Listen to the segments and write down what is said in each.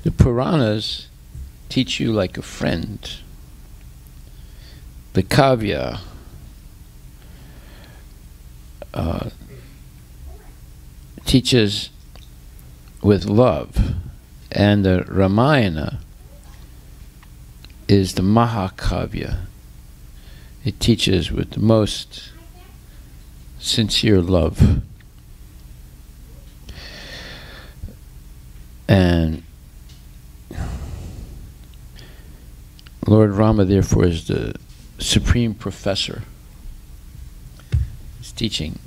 The Puranas teach you like a friend. The Kavya teaches with love, and the Ramayana is the Mahakavya. It teaches with the most sincere love. And Lord Rama, therefore, is the supreme professor. He's teaching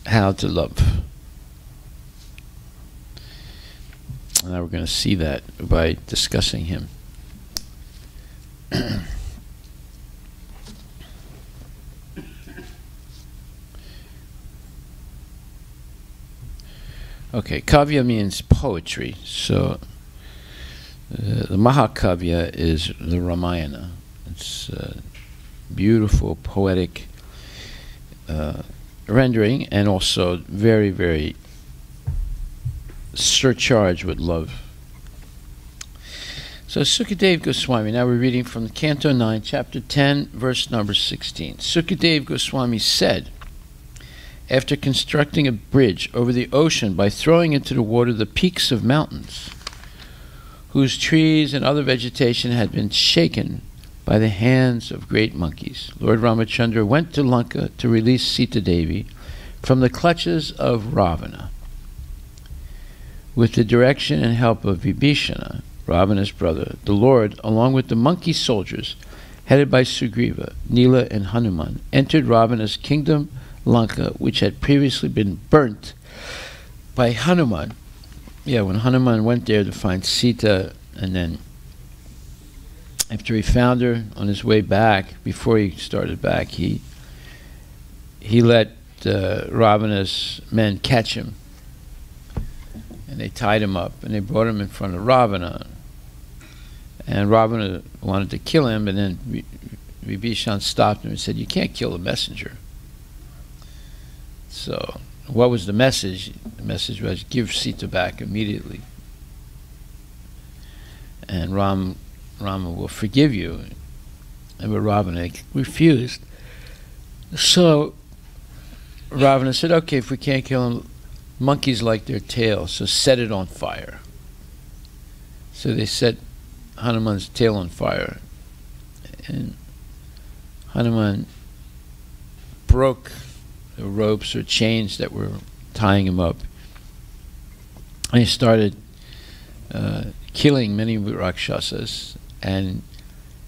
how to love. And now we're going to see that by discussing him. Okay, kavya means poetry. So the Mahakavya is the Ramayana. It's beautiful, poetic rendering, and also very, very surcharged with love. So Sukadeva Goswami, now we're reading from Canto 9, Chapter 10, verse number 16. Sukadeva Goswami said, after constructing a bridge over the ocean by throwing into the water the peaks of mountains, whose trees and other vegetation had been shaken by the hands of great monkeys, Lord Ramachandra went to Lanka to release Sita Devi from the clutches of Ravana. With the direction and help of Vibhishana, Ravana's brother, the Lord, along with the monkey soldiers, headed by Sugriva, Nila, and Hanuman, entered Ravana's kingdom, Lanka, which had previously been burnt by Hanuman. Yeah, when Hanuman went there to find Sita, and then after he found her on his way back, before he started back, he let Ravana's men catch him. And they tied him up, and they brought him in front of Ravana. And Ravana wanted to kill him, and then Vibhishan stopped him and said, "You can't kill a messenger." So, what was the message? The message was, give Sita back immediately. And Rama will forgive you. And but Ravana refused. So, Ravana said, okay, if we can't kill him, monkeys like their tail, so set it on fire. So they set Hanuman's tail on fire. And Hanuman broke the ropes or chains that were tying him up. And he started killing many Rakshasas, and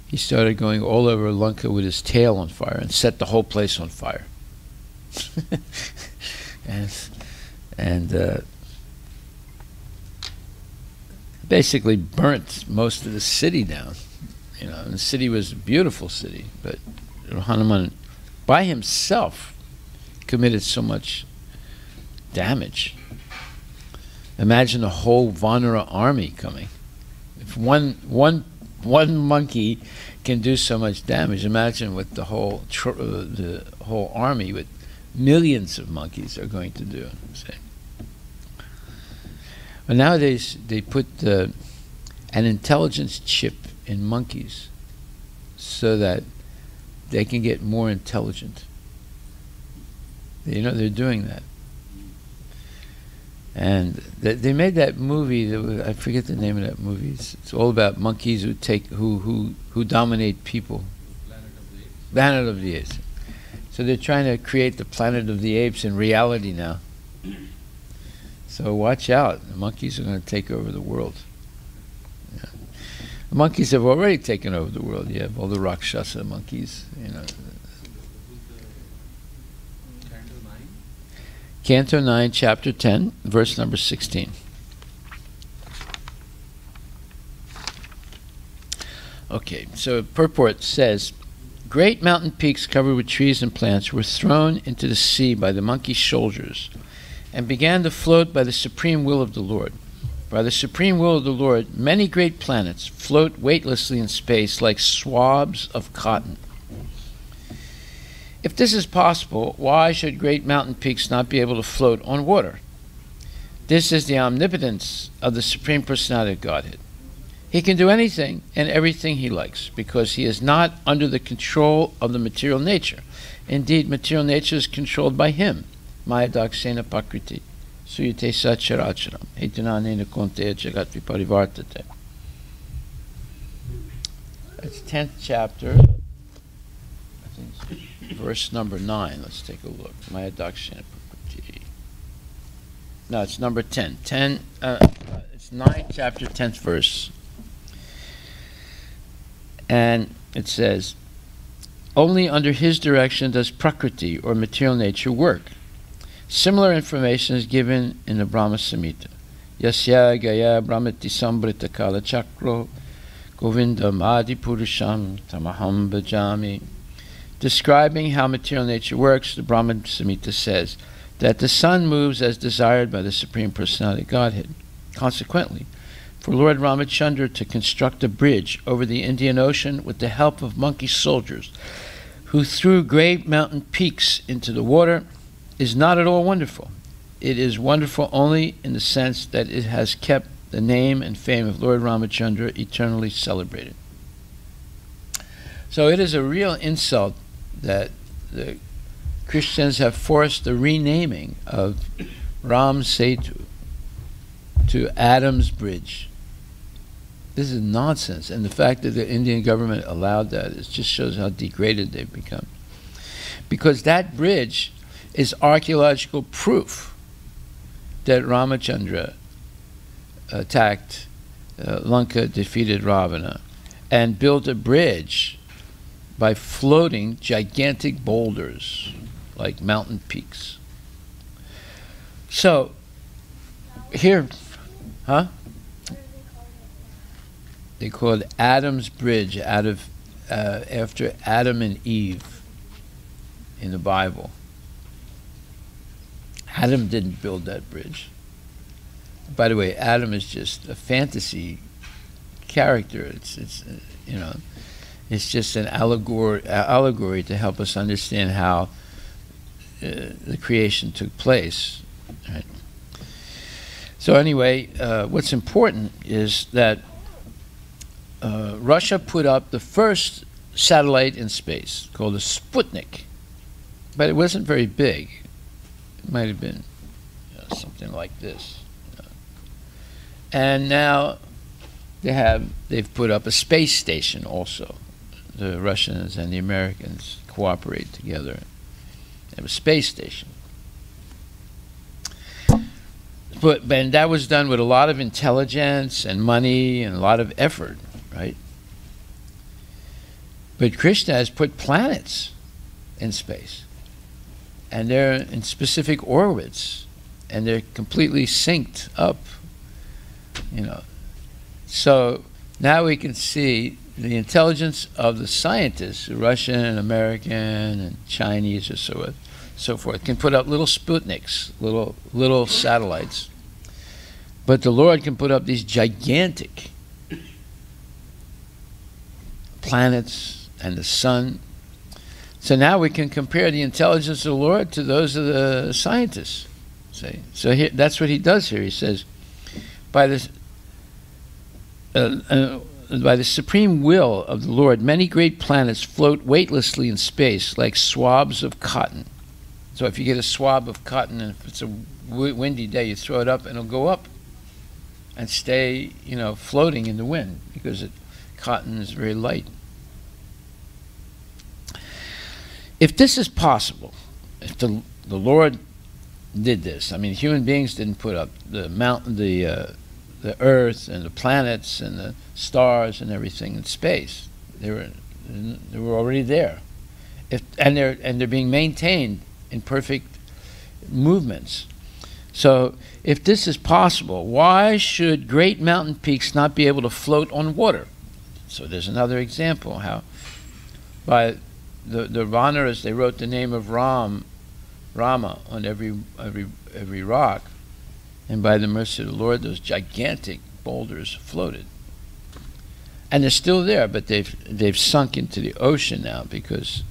he started going all over Lanka with his tail on fire and set the whole place on fire. and basically burnt most of the city down. You know, and the city was a beautiful city, but Hanuman by himself committed so much damage. Imagine a whole Vanara army coming. If one monkey can do so much damage, imagine what the whole army with millions of monkeys are going to do. But nowadays they put an intelligence chip in monkeys so that they can get more intelligent. You know, they're doing that. And they made that movie. I forget the name of that movie. It's all about monkeys who dominate people. Planet of the Apes. So they're trying to create the Planet of the Apes in reality now. So watch out. The monkeys are going to take over the world. Yeah. The monkeys have already taken over the world. You have all the Rakshasa monkeys. You know. Canto 9, Chapter 10, verse number 16. Okay, so purport says, great mountain peaks covered with trees and plants were thrown into the sea by the monkey soldiers and began to float by the supreme will of the Lord. By the supreme will of the Lord, many great planets float weightlessly in space like swabs of cotton. If this is possible, why should great mountain peaks not be able to float on water? This is the omnipotence of the Supreme Personality of Godhead. He can do anything and everything he likes because he is not under the control of the material nature. Indeed, material nature is controlled by him. Maya dakshena pakriti, suyate satcharacharam, etananena konteya jagat viparivartate. That's 10th chapter, I think it's verse number 9. Let's take a look. Maya dakshena pakriti. No, it's number 10. It's 9th chapter, 10th verse. And it says, only under his direction does prakriti, or material nature, work. Similar information is given in the Brahma Samhita. Yasya gaya brahmati sambrita kala chakro govindam adi purusham tamaham bhajami. Describing how material nature works, the Brahma Samhita says that the sun moves as desired by the Supreme Personality of Godhead. Consequently, for Lord Ramachandra to construct a bridge over the Indian Ocean with the help of monkey soldiers who threw great mountain peaks into the water is not at all wonderful. It is wonderful only in the sense that it has kept the name and fame of Lord Ramachandra eternally celebrated. So it is a real insult that the Christians have forced the renaming of Ram Setu to Adam's Bridge. This is nonsense, and the fact that the Indian government allowed that, it just shows how degraded they've become. Because that bridge is archaeological proof that Ramachandra attacked Lanka, defeated Ravana, and built a bridge by floating gigantic boulders like mountain peaks. So, here, huh? They call it Adam's Bridge, after Adam and Eve in the Bible. Adam didn't build that bridge. By the way, Adam is just a fantasy character. It's you know, it's just an allegory to help us understand how the creation took place. Right? So anyway, what's important is that Russia put up the first satellite in space called a Sputnik, but it wasn't very big. It might have been something like this. And now they've put up a space station also. The Russians and the Americans cooperate together. They have a space station. But that was done with a lot of intelligence and money and a lot of effort, right? But Krishna has put planets in space, and they're in specific orbits, and they're completely synced up, you know. So now we can see the intelligence of the scientists, Russian and American and Chinese or so forth, can put up little Sputniks, little satellites. But the Lord can put up these gigantic planets and the sun. So now we can compare the intelligence of the Lord to those of the scientists. See? So here, that's what he does here. He says, by the supreme will of the Lord, many great planets float weightlessly in space like swabs of cotton. So if you get a swab of cotton and if it's a windy day, you throw it up and it'll go up and stay, you know, floating in the wind because cotton is very light. If this is possible, if the Lord did this, I mean, human beings didn't put up the mountain, the Earth and the planets and the stars and everything in space. They were already there, and they're being maintained in perfect movements. So, if this is possible, why should great mountain peaks not be able to float on water? So there's another example how by the Vanaras, they wrote the name of Rama on every rock, and by the mercy of the Lord, those gigantic boulders floated. And they're still there, but they've sunk into the ocean now because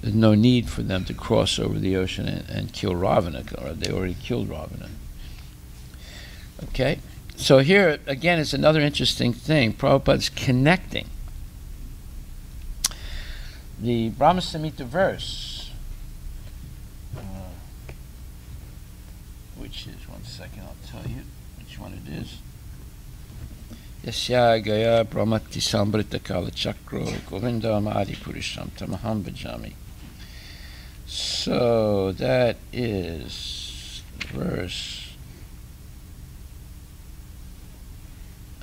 there's no need for them to cross over the ocean and kill Ravana. Or they already killed Ravana. Okay? So here, again, is another interesting thing. Prabhupada's connecting the Brahma Samhita verse, which is, one second, I'll tell you which one it is. Yasya Gaya Brahmati Sambrita Kala Chakro Govindam Adi Purisham Tamaham Bhajami. So that is verse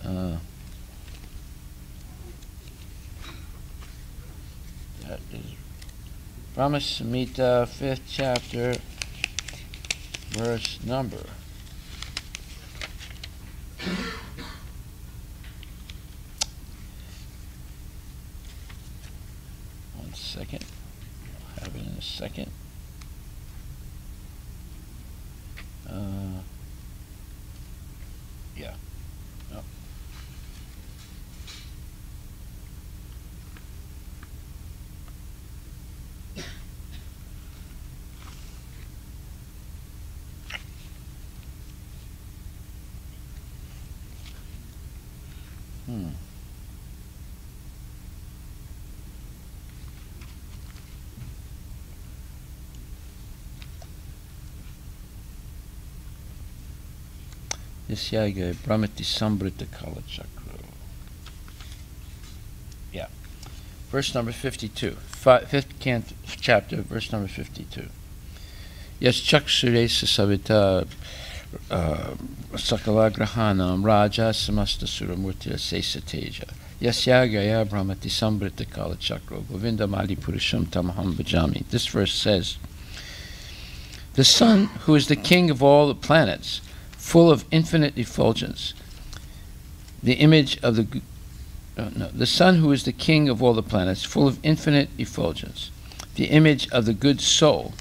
that is Brahma Samhita, 5th chapter, verse number. One second. I'll have it in a second. Yeah. No. Yasyaga Brahmati Sambrita Kala Chakra. Yeah. Verse number 52. 5th chapter, verse number 52. Yas Chaksuresa Savita Sakala Grahanam Raja Samasta Suramurtya Sesa Teja. Yasyagaya Brahmati Sambrita Kala Chakra Govinda Mali Purusham Tamaham Bhajami. This verse says, the sun, who is the king of all the planets, full of infinite effulgence, the image of the sun, who is the king of all the planets, full of infinite effulgence, the image of the good soul,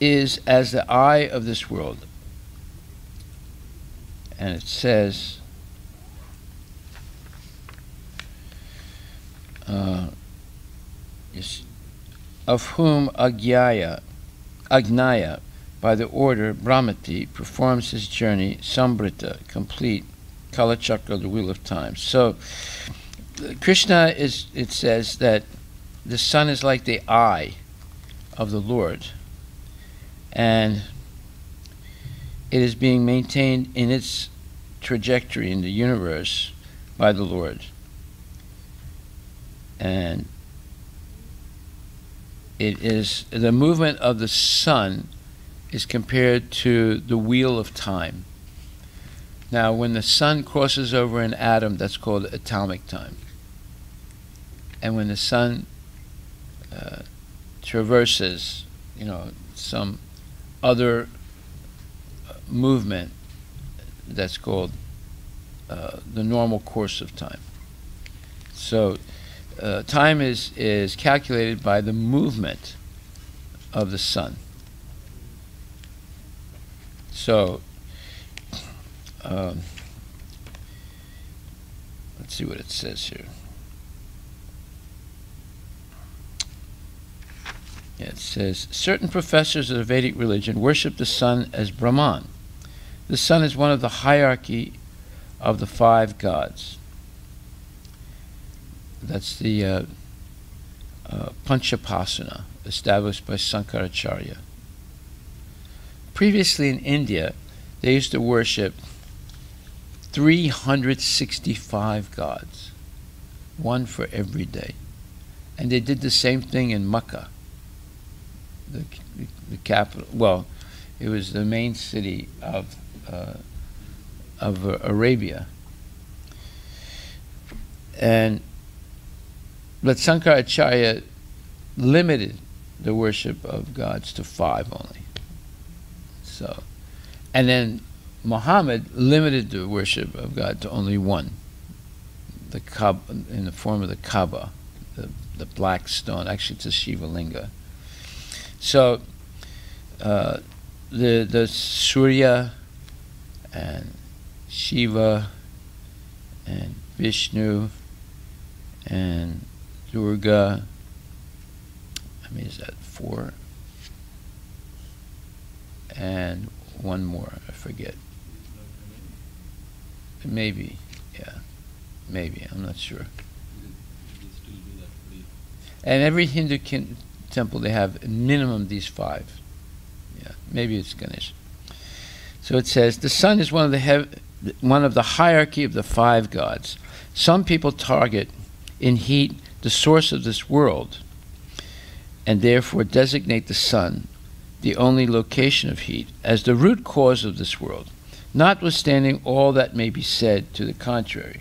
is as the eye of this world. And it says, of whom Agnaya, by the order Brahmati, performs his journey, Sambrita, complete, Kala Chakra, the wheel of time. So Krishna it says that the sun is like the eye of the Lord, and it is being maintained in its trajectory in the universe by the Lord. And it is the movement of the sun is compared to the wheel of time. Now, when the sun crosses over an atom, that's called atomic time. And when the sun traverses, some other movement, that's called the normal course of time. So time is calculated by the movement of the sun. So let's see what it says here. Yeah, it says, certain professors of the Vedic religion worship the sun as Brahman. The sun is one of the hierarchy of the 5 gods. That's the Panchapasana, established by Sankaracharya. Previously in India, they used to worship 365 gods, one for every day. And they did the same thing in Makkah, the capital. Well, it was the main city of Arabia. But Sankaracharya limited the worship of gods to 5 only. So, and then Muhammad limited the worship of God to only 1, the Kaaba, in the form of the Kaaba, the black stone. Actually, it's a Shiva Linga. So, the Surya and Shiva and Vishnu and Durga, is that 4? And one more, I forget. Maybe, yeah. Maybe, I'm not sure. And every Hindu temple, they have minimum these 5. Yeah, maybe it's Ganesh. So it says, the sun is one of the hierarchy of the 5 gods. Some people target in heat the source of this world, and therefore designate the sun, the only location of heat, as the root cause of this world, notwithstanding all that may be said to the contrary.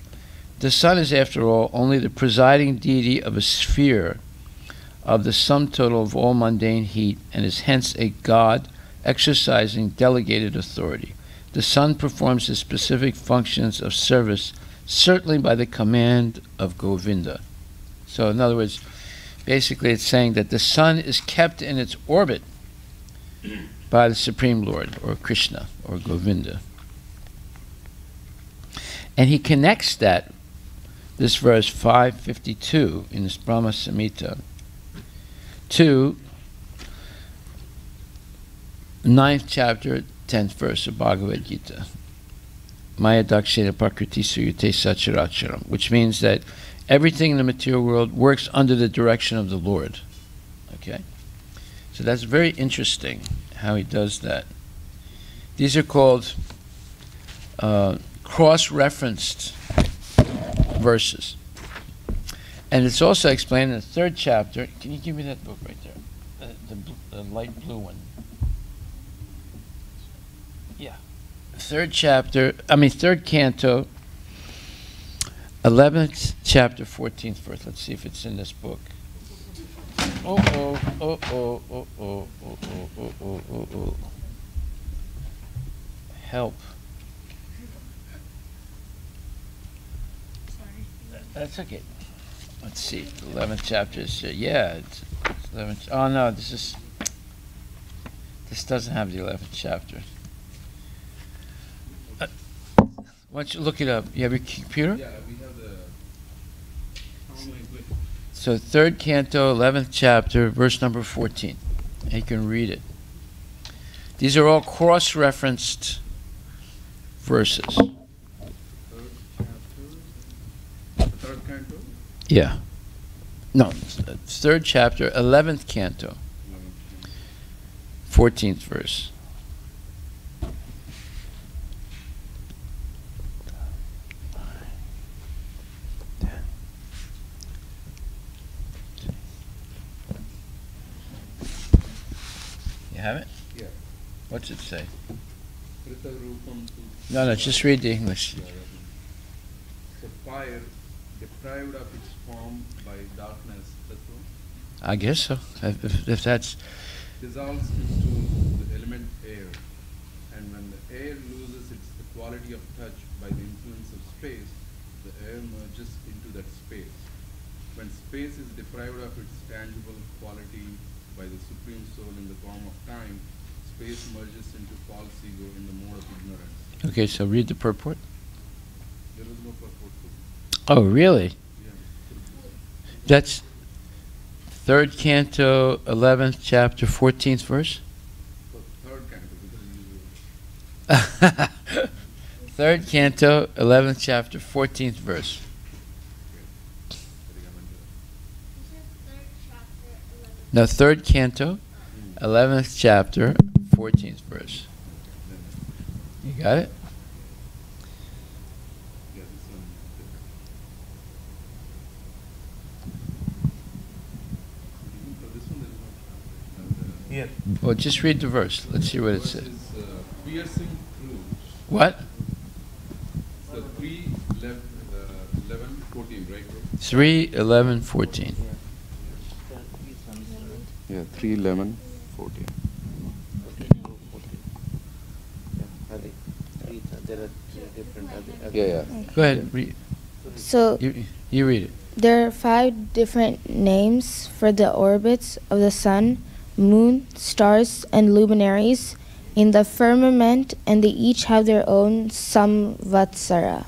The sun is, after all, only the presiding deity of a sphere of the sum total of all mundane heat, and is hence a god exercising delegated authority. The sun performs the specific functions of service, certainly by the command of Govinda. So in other words, basically it's saying that the sun is kept in its orbit by the Supreme Lord, or Krishna, or Govinda. And he connects this verse 552 in this Brahma Samhita to 9th chapter, 10th verse of Bhagavad Gita. Maya dakshena prakriti suyute sacharacharam, which means that everything in the material world works under the direction of the Lord. Okay? So that's very interesting how he does that. These are called cross-referenced verses. And it's also explained in the 3rd chapter. Can you give me that book right there? The light blue one. Yeah. 3rd canto, 11th chapter, 14th verse. Let's see if it's in this book. Help. That's okay. Let's see. The 11th chapter is here. Yeah, it's 11th. Oh no, this doesn't have the 11th chapter. Why don't you look it up? You have your computer? Yeah, we have the. So 3rd canto, 11th chapter, verse number 14. And you can read it. These are all cross-referenced verses. 3rd chapter, 3rd canto? Yeah. No, 3rd chapter, 11th canto, 14th verse. Have it? Yeah. What's it say? No, No, just read the English. The fire deprived of its form by darkness, that's all? I guess so. If that's... dissolves into the element air. And when the air loses its quality of touch by the influence of space, the air merges into that space. When space is deprived of its tangible quality by the Supreme Soul in the form of time, space merges into false ego in the mode of ignorance. Okay, so read the purport. There is no purport to it. Oh, really? Yeah. That's 3rd canto, 11th chapter, 14th verse? So 3rd canto, because you 3rd canto, 11th chapter, 14th verse. No, 3rd canto, 11th chapter, 14th verse. You got it? yeah, this one. Even for this one, there is no translation. Well, just read the verse. Let's see what it Verse says. is piercing through. What? So 3, 11, 14, right? 3, 11, 14. Yeah, 3, 11, 14. There are different Yeah. Go ahead. Read. So You read it. there are 5 different names for the orbits of the sun, moon, stars, and luminaries in the firmament, and they each have their own samvatsara.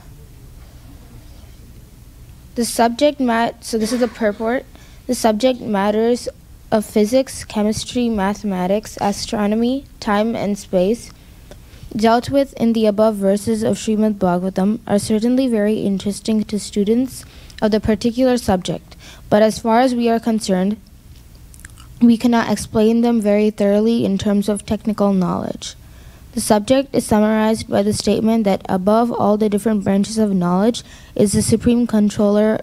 So this is the purport. The subject matters of physics, chemistry, mathematics, astronomy, time and space, dealt with in the above verses of Srimad Bhagavatam are certainly very interesting to students of the particular subject, but as far as we are concerned, we cannot explain them very thoroughly in terms of technical knowledge. The subject is summarized by the statement that above all the different branches of knowledge is the supreme control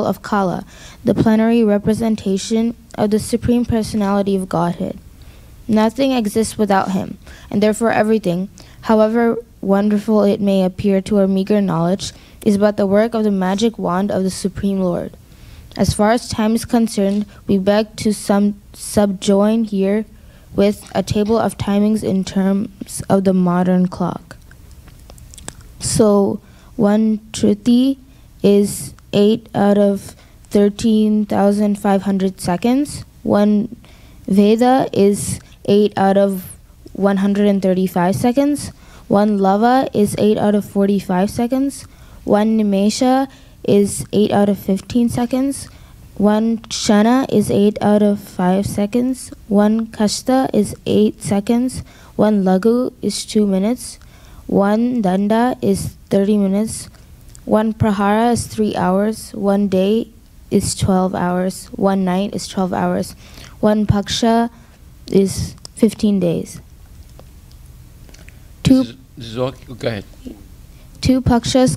of Kala, the plenary representation of the Supreme Personality of Godhead. Nothing exists without him, and therefore everything, however wonderful it may appear to our meager knowledge, is but the work of the magic wand of the Supreme Lord. As far as time is concerned, we beg to subjoin here with a table of timings in terms of the modern clock. So, 1 Shruti is 8 out of 13,500 seconds. 1 Veda is 8 out of 135 seconds. 1 Lava is 8 out of 45 seconds. 1 Nimesha is 8 out of 15 seconds. 1 Kshana is 8 out of 5 seconds. 1 Kashta is 8 seconds. 1 Lagu is 2 minutes. 1 Danda is 30 minutes. 1 Prahara is 3 hours. 1 day is 12 hours. 1 night is 12 hours. 1 Paksha is 15 days. This is all, go ahead. 2 Pakshas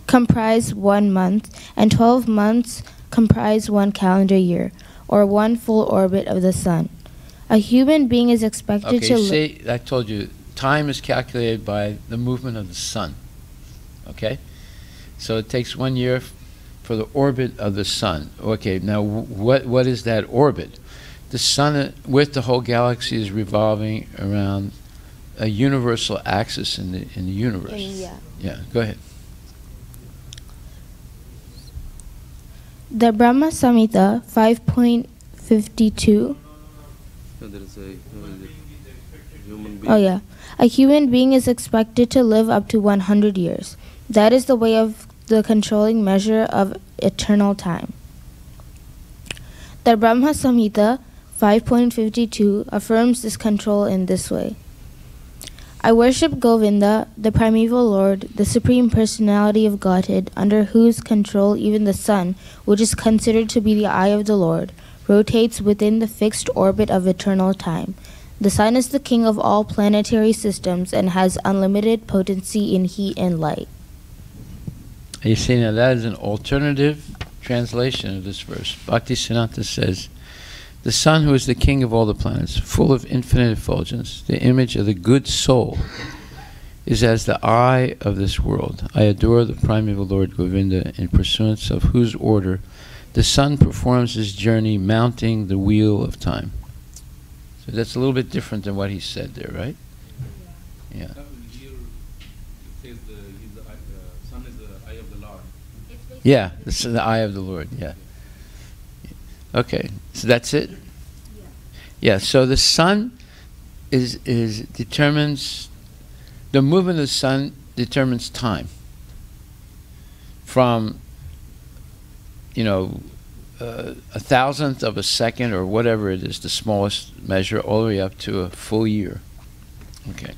comprise 1 month, and 12 months comprise 1 calendar year, or 1 full orbit of the sun. A human being is expected to see, I told you, time is calculated by the movement of the sun. Okay? So it takes 1 year for the orbit of the sun. Okay, now what is that orbit? The sun with the whole galaxy is revolving around a universal axis in the universe. Yeah, go ahead. The Brahma Samhita 5.52. So there is a human being. Oh yeah. A human being is expected to live up to 100 years. That is the way of the controlling measure of eternal time. The Brahma Samhita 5.52 affirms this control in this way. I worship Govinda, the primeval Lord, the Supreme Personality of Godhead, under whose control even the sun, which is considered to be the eye of the Lord, rotates within the fixed orbit of eternal time. The sun is the king of all planetary systems and has unlimited potency in heat and light. You see, now that is an alternative translation of this verse. Bhaktisiddhanta says, the sun, who is the king of all the planets, full of infinite effulgence, the image of the good soul, is as the eye of this world. I adore the primeval Lord Govinda, in pursuance of whose order the sun performs his journey mounting the wheel of time. So that's a little bit different than what he said there, right? Yeah. Here it says the sun is the eye of the Lord. Yeah, the eye of the Lord, yeah. Okay, so that's it? Yeah, so the sun determines, the movement of the sun determines time. From, a thousandth of a second or whatever it is, the smallest measure, all the way up to a full year. Okay.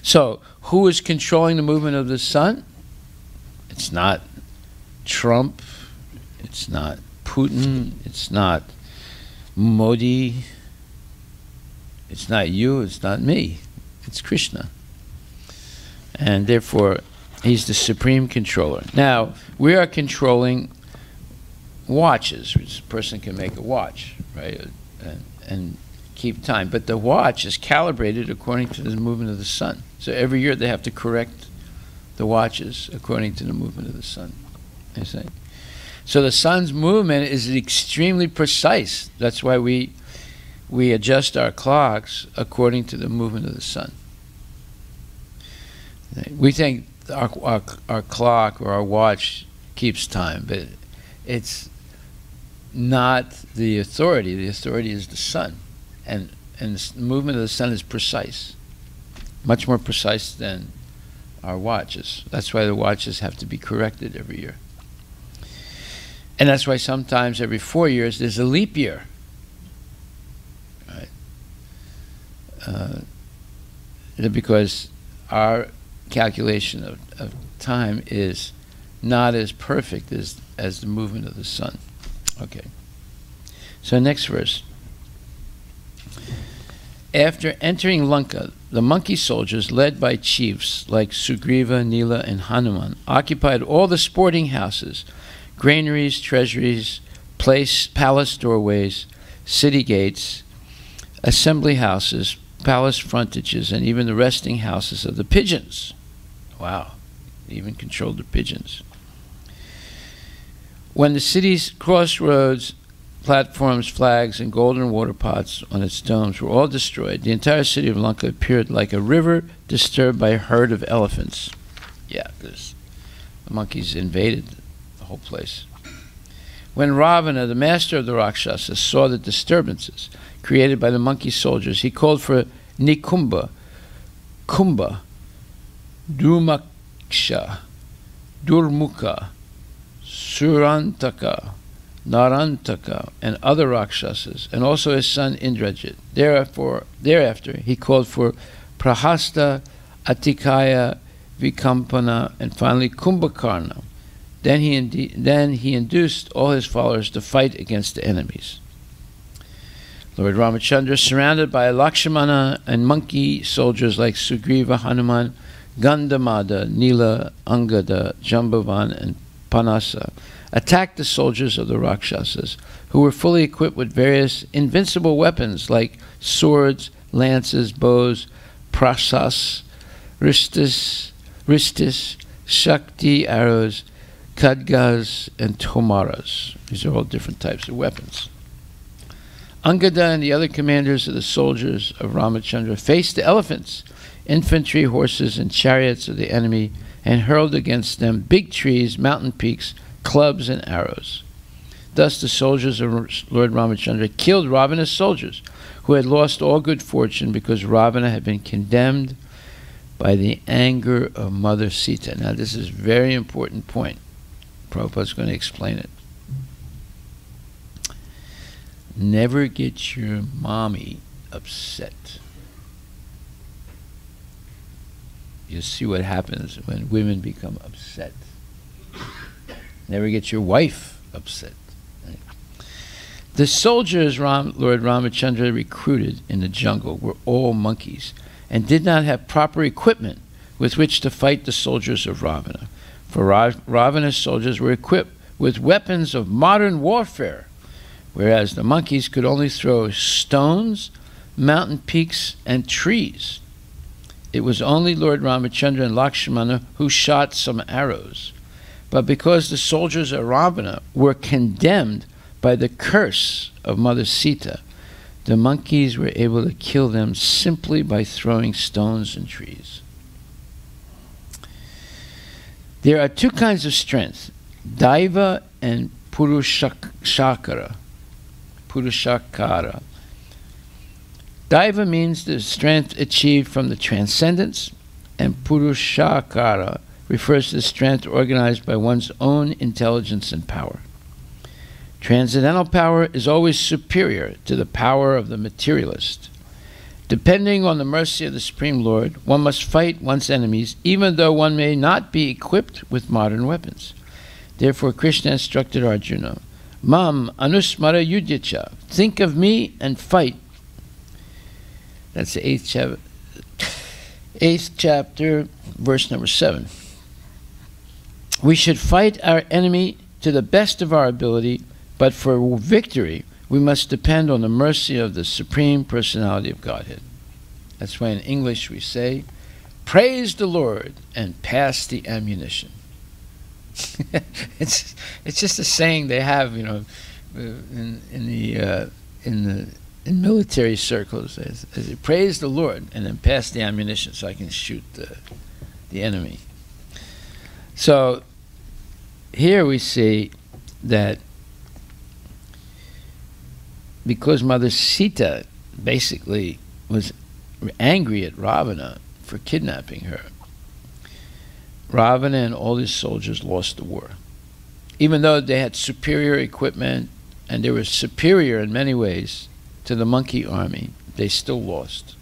So, who is controlling the movement of the sun? It's not Trump. It's not Putin. It's not Modi. It's not you. It's not me. It's Krishna. And therefore, he's the supreme controller. Now, we are controlling watches. A person can make a watch, right, and keep time. But the watch is calibrated according to the movement of the sun. So every year they have to correct the watches according to the movement of the sun. You see? So the sun's movement is extremely precise. That's why we adjust our clocks according to the movement of the sun. We think our clock or our watch keeps time, but it's not the authority. The authority is the sun. And the movement of the sun is precise, much more precise than our watches. That's why the watches have to be corrected every year. And that's why sometimes every 4 years there's a leap year. Right? because our calculation of time is not as perfect as the movement of the sun. Okay. So next verse. After entering Lanka, the monkey soldiers, led by chiefs like Sugriva, Nila, and Hanuman, occupied all the sporting houses, granaries, treasuries, palace doorways, city gates, assembly houses, palace frontages, and even the resting houses of the pigeons. Wow, they even controlled the pigeons. When the city's crossroads, platforms, flags, and golden water pots on its domes were all destroyed, the entire city of Lanka appeared like a river disturbed by a herd of elephants. Yeah, because the monkeys invaded the whole place. When Ravana, the master of the Rakshasas, saw the disturbances created by the monkey soldiers, he called for Nikumba, Kumbha, Durmaksha, Durmukha, Surantaka, Narantaka, and other Rakshasas, and also his son Indrajit. Thereafter, he called for Prahasta, Atikaya, Vikampana, and finally Kumbhakarna. Then he induced all his followers to fight against the enemies. Lord Ramachandra, surrounded by Lakshmana and monkey soldiers like Sugriva, Hanuman, Gandamada, Nila, Angada, Jambavan, and Panasa, attacked the soldiers of the Rakshasas, who were fully equipped with various invincible weapons like swords, lances, bows, prasas, ristis, shakti arrows, khadgas, and tomaras. These are all different types of weapons. Angada and the other commanders of the soldiers of Ramachandra faced the elephants, infantry, horses, and chariots of the enemy and hurled against them big trees, mountain peaks, clubs, and arrows. Thus the soldiers of Lord Ramachandra killed Ravana's soldiers, who had lost all good fortune because Ravana had been condemned by the anger of Mother Sita. Now this is a very important point. Prabhupada's going to explain it. Never get your mommy upset. You'll see what happens when women become upset. Never get your wife upset. Right? The soldiers Lord Ramachandra recruited in the jungle were all monkeys and did not have proper equipment with which to fight the soldiers of Ravana. For Ravana's soldiers were equipped with weapons of modern warfare, whereas the monkeys could only throw stones, mountain peaks, and trees. It was only Lord Ramachandra and Lakshmana who shot some arrows. But because the soldiers of Ravana were condemned by the curse of Mother Sita, the monkeys were able to kill them simply by throwing stones and trees. There are two kinds of strength, Daiva and Purushakara. Daiva means the strength achieved from the transcendence, and Purushakara refers to the strength organized by one's own intelligence and power. Transcendental power is always superior to the power of the materialist. Depending on the mercy of the Supreme Lord, one must fight one's enemies even though one may not be equipped with modern weapons. Therefore, Krishna instructed Arjuna, Mam anusmara yudhyacha, think of me and fight. That's the 8th chapter, verse number 7. We should fight our enemy to the best of our ability, but for victory, we must depend on the mercy of the Supreme Personality of Godhead. That's why in English we say, praise the Lord and pass the ammunition. It's just a saying they have, you know, in military circles. They say, praise the Lord and then pass the ammunition so I can shoot the enemy. So here we see that because Mother Sita basically was angry at Ravana for kidnapping her, Ravana and all his soldiers lost the war. Even though they had superior equipment and they were superior in many ways to the monkey army, they still lost.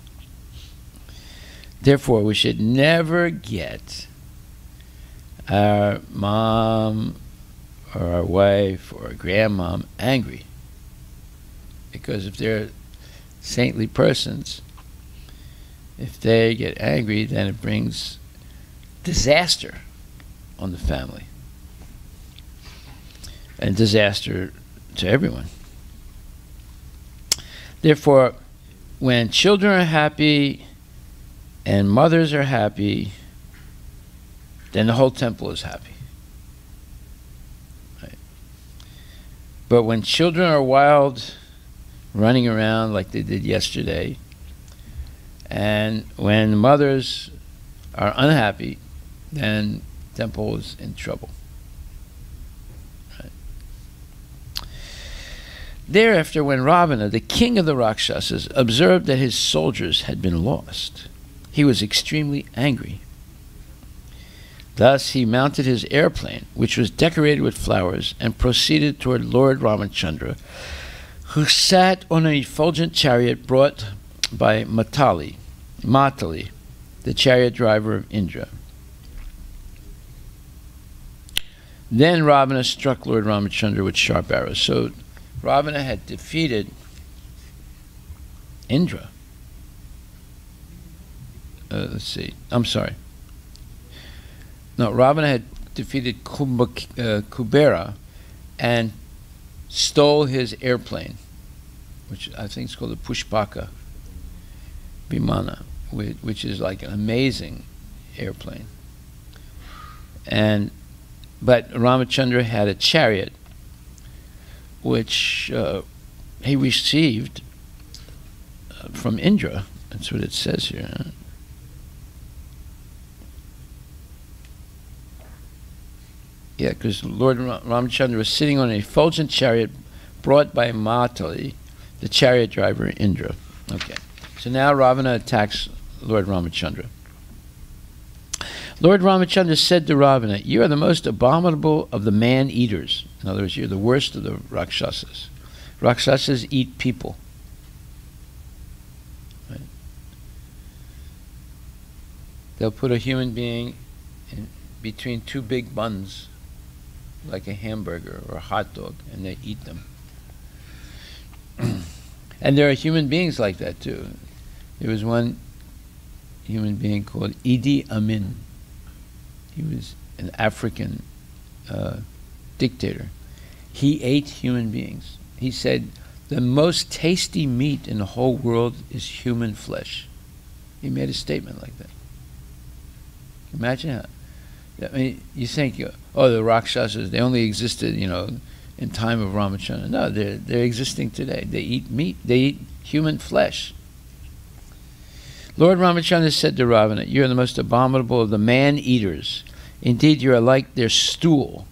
Therefore, we should never get our mom or our wife or our grandmom angry. Because if they're saintly persons, if they get angry, then it brings disaster on the family. And disaster to everyone. Therefore, when children are happy and mothers are happy, then the whole temple is happy. Right? But when children are wild, running around like they did yesterday, and when mothers are unhappy, then the temple is in trouble. Right? Thereafter, when Ravana, the king of the Rakshasas, observed that his soldiers had been lost, he was extremely angry. Thus he mounted his airplane, which was decorated with flowers, and proceeded toward Lord Ramachandra, who sat on an effulgent chariot brought by Matali, the chariot driver of Indra. Then Ravana struck Lord Ramachandra with sharp arrows. So Ravana had defeated Indra. Let's see. I'm sorry. No, Ravana had defeated Kubera and stole his airplane, which I think is called the Pushpaka Vimana, which is like an amazing airplane. But Ramachandra had a chariot which he received from Indra. That's what it says here. Huh? Yeah, because Lord Ramachandra was sitting on an effulgent chariot brought by Matali, the chariot driver Indra. Okay, so now Ravana attacks Lord Ramachandra. Lord Ramachandra said to Ravana, "You are the most abominable of the man-eaters." In other words, you're the worst of the Rakshasas. Rakshasas eat people. Right? They'll put a human being in between two big buns, like a hamburger or a hot dog, and they eat them. And there are human beings like that too. There was one human being called Idi Amin. He was an African dictator. He ate human beings. He said, the most tasty meat in the whole world is human flesh. He made a statement like that. Imagine how. I mean, you think, oh, the Rakshasas, they only existed, in time of Ramachandra. No, they're existing today. They eat meat. They eat human flesh. Lord Ramachandra said to Ravana, "You are the most abominable of the man-eaters. Indeed, you are like their stool.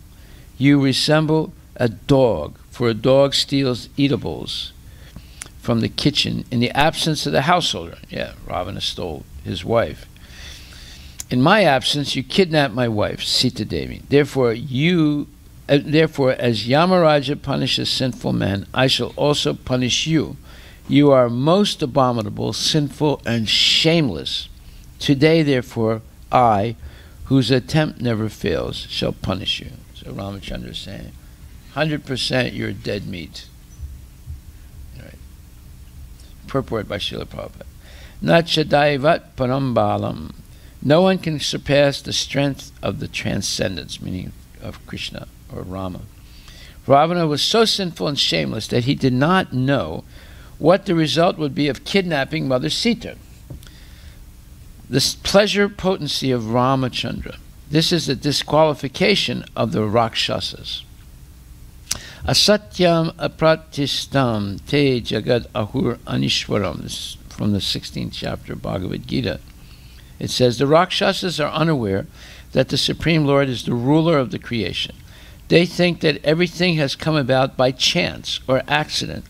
You resemble a dog, for a dog steals eatables from the kitchen in the absence of the householder." Yeah, Ravana stole his wife. "In my absence, you kidnapped my wife, Sita Devi. Therefore, as Yamaraja punishes sinful men, I shall also punish you. You are most abominable, sinful, and shameless. Today, therefore, I, whose attempt never fails, shall punish you." So Ramachandra is saying, 100% you're dead meat. Right. Purport by Srila Prabhupada. Nachadaivat parambalam. No one can surpass the strength of the transcendence, meaning of Krishna or Rama. Ravana was so sinful and shameless that he did not know what the result would be of kidnapping Mother Sita. The pleasure potency of Ramachandra. This is a disqualification of the Rakshasas. Asatyam apratistam te jagad ahur anishwaram. This is from the 16th chapter of Bhagavad Gita. It says, the Rakshasas are unaware that the Supreme Lord is the ruler of the creation. They think that everything has come about by chance or accident,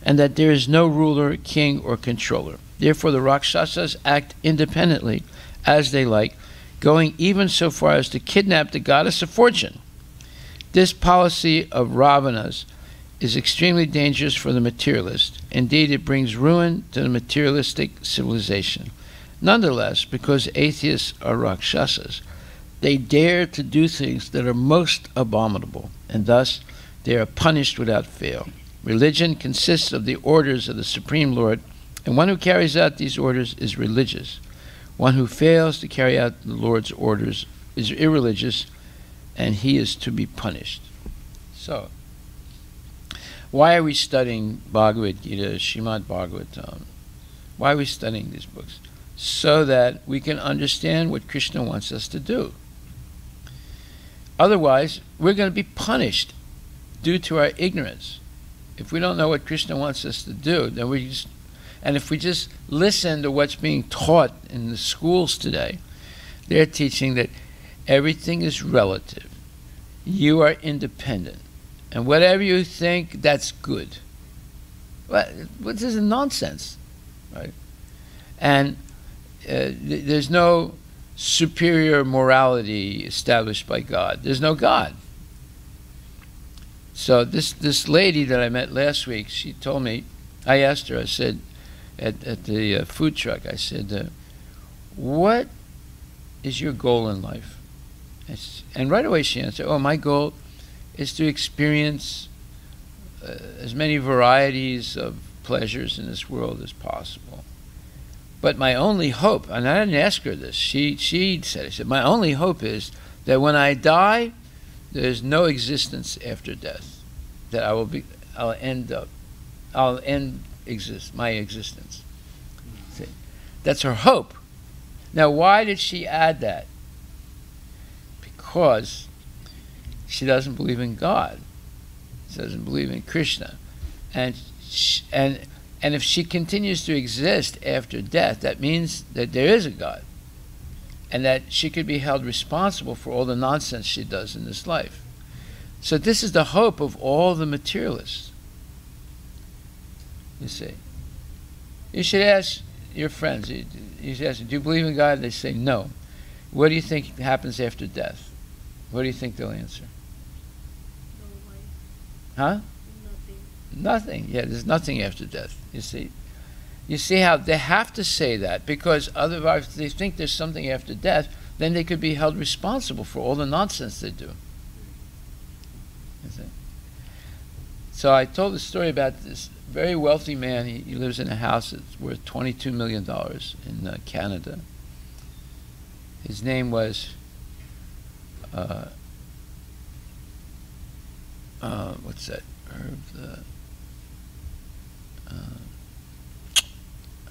and that there is no ruler, king, or controller. Therefore, the Rakshasas act independently as they like, going even so far as to kidnap the goddess of fortune. This policy of Ravana's is extremely dangerous for the materialist. Indeed, it brings ruin to the materialistic civilization. Nonetheless, because atheists are Rakshasas, they dare to do things that are most abominable, and thus they are punished without fail. Religion consists of the orders of the Supreme Lord, and one who carries out these orders is religious. One who fails to carry out the Lord's orders is irreligious, and he is to be punished. So, why are we studying Bhagavad Gita, Srimad Bhagavatam? Why are we studying these books? So that we can understand what Krishna wants us to do. Otherwise, we're going to be punished due to our ignorance. If we don't know what Krishna wants us to do, then and if we just listen to what's being taught in the schools today, they're teaching that everything is relative. You are independent. And whatever you think, that's good. Well, this is nonsense, right? And there's no superior morality established by God. There's no God. So this lady that I met last week, she told me, I asked her, I said, at the food truck, I said, what is your goal in life? And right away she answered, oh, my goal is to experience as many varieties of pleasures in this world as possible. But my only hope, and I didn't ask her this, she said, I said, my only hope is that when I die, there's no existence after death. That I'll end my existence. See? That's her hope. Now, why did she add that? Because she doesn't believe in God. She doesn't believe in Krishna. And if she continues to exist after death, that means that there is a God. And that she could be held responsible for all the nonsense she does in this life. So this is the hope of all the materialists. You see. You should ask your friends, you should ask them, do you believe in God? They say no. What do you think happens after death? What do you think they'll answer? Huh? Nothing. Yeah, there's nothing after death. You see. You see how they have to say that, because otherwise if they think there's something after death, then they could be held responsible for all the nonsense they do. You see. So I told the story about this very wealthy man. He lives in a house that's worth $22 million in Canada. His name was what's that?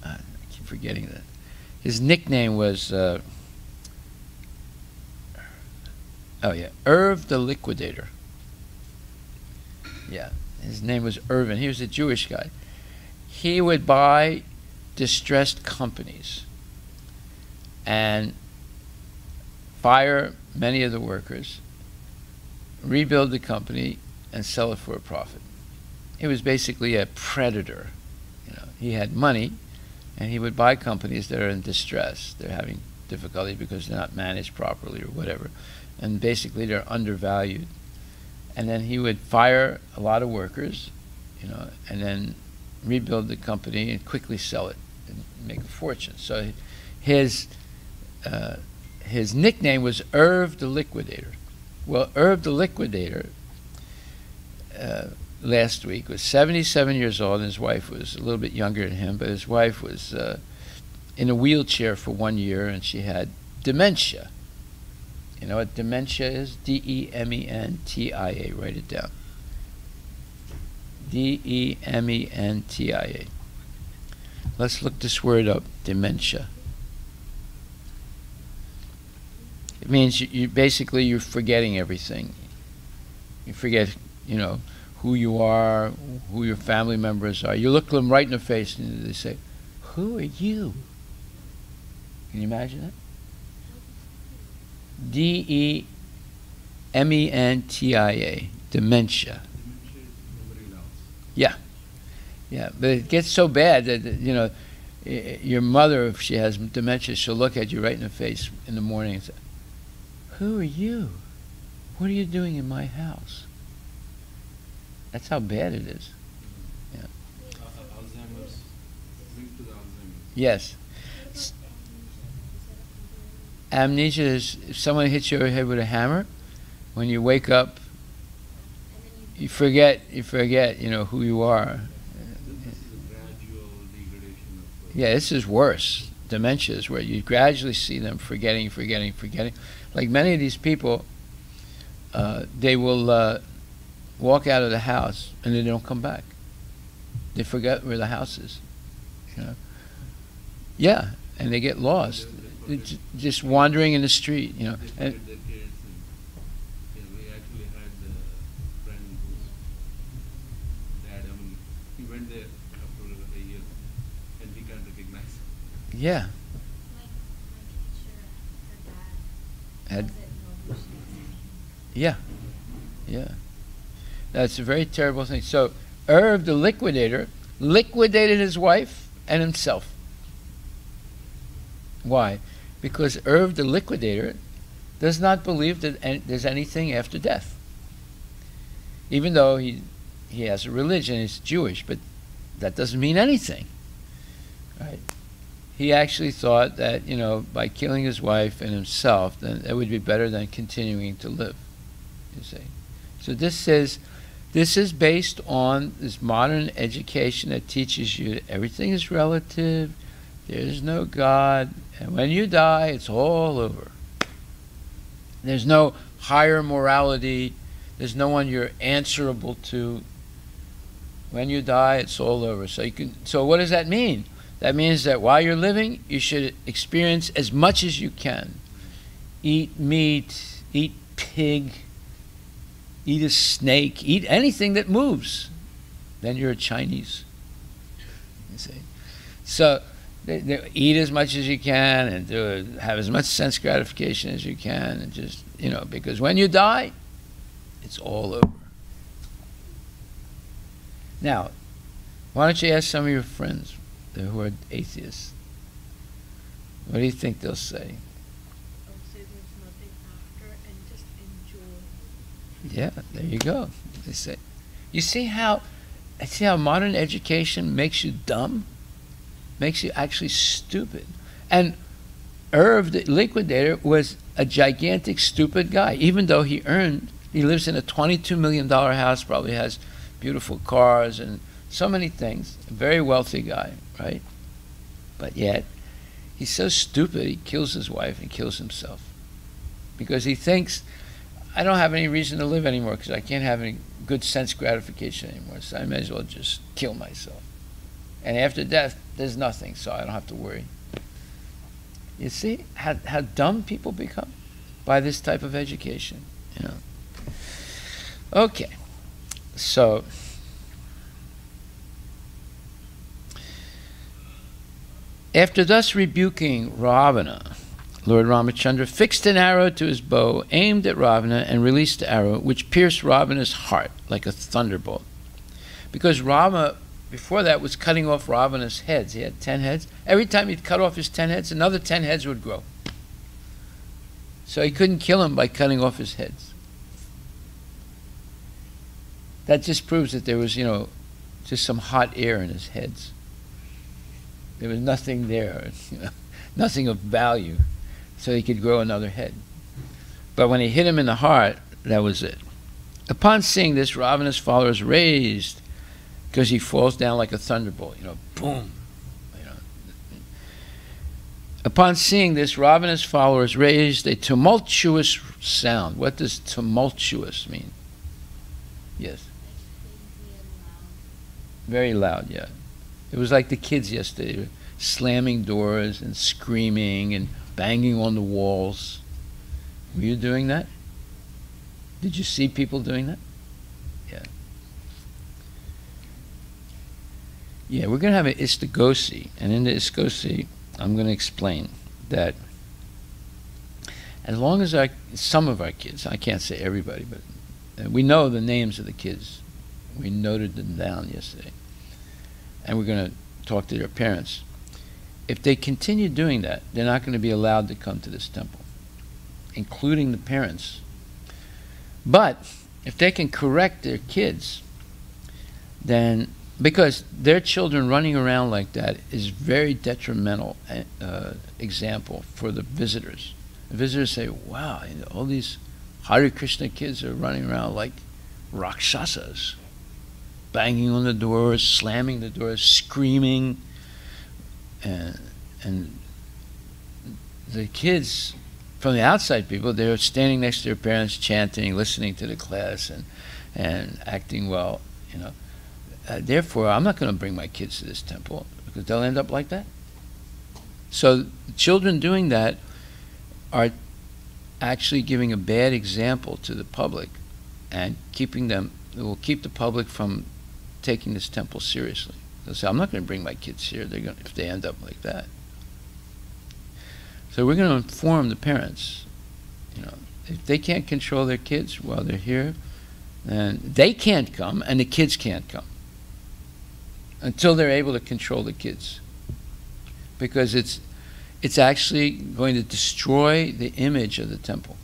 I keep forgetting that. His nickname was Irv the Liquidator. Yeah, his name was Irvin. He was a Jewish guy. He would buy distressed companies and fire many of the workers, rebuild the company, and sell it for a profit. He was basically a predator. You know, he had money, and he would buy companies that are in distress. They're having difficulty because they're not managed properly or whatever, and basically they're undervalued. And then he would fire a lot of workers, you know, and then rebuild the company and quickly sell it and make a fortune. So his nickname was Irv the Liquidator. Well, Irv the Liquidator last week was 77 years old, and his wife was a little bit younger than him, but his wife was in a wheelchair for 1 year, and she had dementia. You know what dementia is? D-E-M-E-N-T-I-A. Write it down. D-E-M-E-N-T-I-A. Let's look this word up, dementia. It means you basically you're forgetting everything. You forget, you know, who you are, who your family members are. You look them right in the face and they say, "Who are you?" Can you imagine that? D-E-M-E-N-T-I-A. Dementia. Yeah. Yeah, but it gets so bad that, you know, your mother, if she has dementia, she'll look at you right in the face in the morning and say, "Who are you? What are you doing in my house?" That's how bad it is. Yeah. Alzheimer's, linked to the Alzheimer's. Yes. Amnesia is if someone hits you over the head with a hammer, when you wake up, you forget, who you are. This is a gradual degradation of. Yeah, this is worse. Dementia is where you gradually see them forgetting. Like many of these people, they will walk out of the house and they don't come back. They forget where the house is. Yeah, and they get lost. Just wandering in the street, They And forget their kids, and we actually had a friend whose dad. He went there after a year, and he can't recognize him. yeah, My teacher, her dad had, doesn't know who she is. yeah. That's a very terrible thing. So, Irv the liquidator liquidated his wife and himself. Why? Because Irv the liquidator does not believe that there's anything after death. Even though he has a religion, he's Jewish, but that doesn't mean anything. Right? He actually thought that, by killing his wife and himself, then it would be better than continuing to live. You see. So this is based on this modern education that teaches you that everything is relative, there's no God, and when you die, it's all over. There's no higher morality, there's no one you're answerable to. When you die, it's all over. So what does that mean? That means that while you're living, you should experience as much as you can. Eat meat, eat pig, eat a snake, eat anything that moves. Then you're a Chinese. You see. So eat as much as you can and have as much sense gratification as you can, and just, because when you die, it's all over. Now, why don't you ask some of your friends who are atheists? What do you think they'll say? I would say there's nothing after and just enjoy. Yeah, there you go. They say. You see how modern education makes you dumb? Makes you actually stupid. And Irv, the liquidator, was a gigantic stupid guy. Even though he lives in a $22 million house, probably has beautiful cars and so many things. A very wealthy guy, right? But yet, he's so stupid, he kills his wife and kills himself. Because he thinks, I don't have any reason to live anymore because I can't have any good sense gratification anymore, so I may as well just kill myself. And after death, there's nothing, so I don't have to worry. You see how dumb people become by this type of education, Okay, so after thus rebuking Ravana, Lord Ramachandra fixed an arrow to his bow, aimed at Ravana, and released the arrow, which pierced Ravana's heart like a thunderbolt. Because Rama, before that, was cutting off Ravana's heads. He had 10 heads. Every time he'd cut off his 10 heads, another 10 heads would grow. So he couldn't kill him by cutting off his heads. That just proves that there was, just some hot air in his heads. There was nothing there, nothing of value, so he could grow another head. But when he hit him in the heart, that was it. Upon seeing this, Ravana's followers raised, because he falls down like a thunderbolt, boom. Upon seeing this, Ravana's followers raised a tumultuous sound. What does tumultuous mean? Yes. Very loud, yeah. It was like the kids yesterday, slamming doors and screaming and banging on the walls. Were you doing that? Did you see people doing that? Yeah. Yeah, we're going to have an Istagosi, and in the Istagosi, I'm going to explain that as long as some of our kids, I can't say everybody, but we know the names of the kids. We noted them down yesterday. And we're going to talk to their parents. If they continue doing that, they're not going to be allowed to come to this temple, including the parents. But if they can correct their kids, then, because their children running around like that is very detrimental example for the visitors. The visitors say, wow, all these Hare Krishna kids are running around like Rakshasas, banging on the doors, slamming the doors, screaming. And the kids, from the outside people, they're standing next to their parents, chanting, listening to the class, and acting well, therefore, I'm not going to bring my kids to this temple because they'll end up like that. So children doing that are actually giving a bad example to the public, and it will keep the public from taking this temple seriously. They'll say, I'm not going to bring my kids here if they end up like that. So we're going to inform the parents. If they can't control their kids while they're here, then they can't come and the kids can't come until they're able to control the kids, because it's actually going to destroy the image of the temple.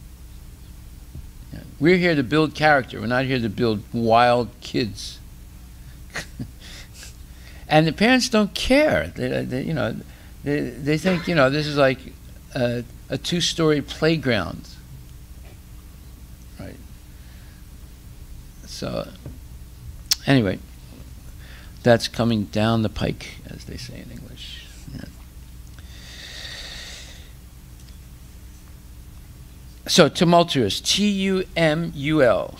We're here to build character. We're not here to build wild kids. And the parents don't care. They think, this is like a 2-story playground, right? So, anyway, that's coming down the pike, as they say in English. Yeah. So, tumultuous, T-U-M-U-L,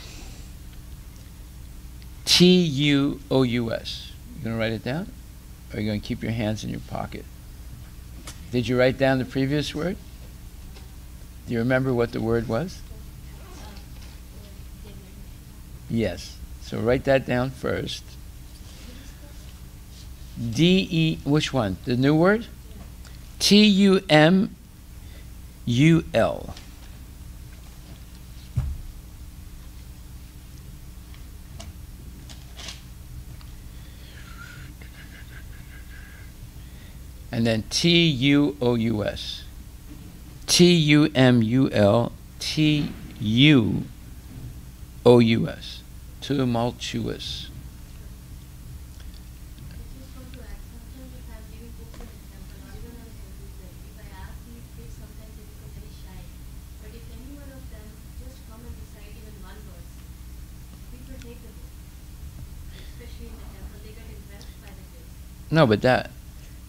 T-U-O-U-S. You going to write it down? Or are you going to keep your hands in your pocket? Did you write down the previous word? Do you remember what the word was? Yes. So write that down first. D-E, which one? The new word? T-U-M-U-L. And then T-U-O-U-S. T-U-M-U-L, T-U-O-U-S. Tumultuous. No, but that,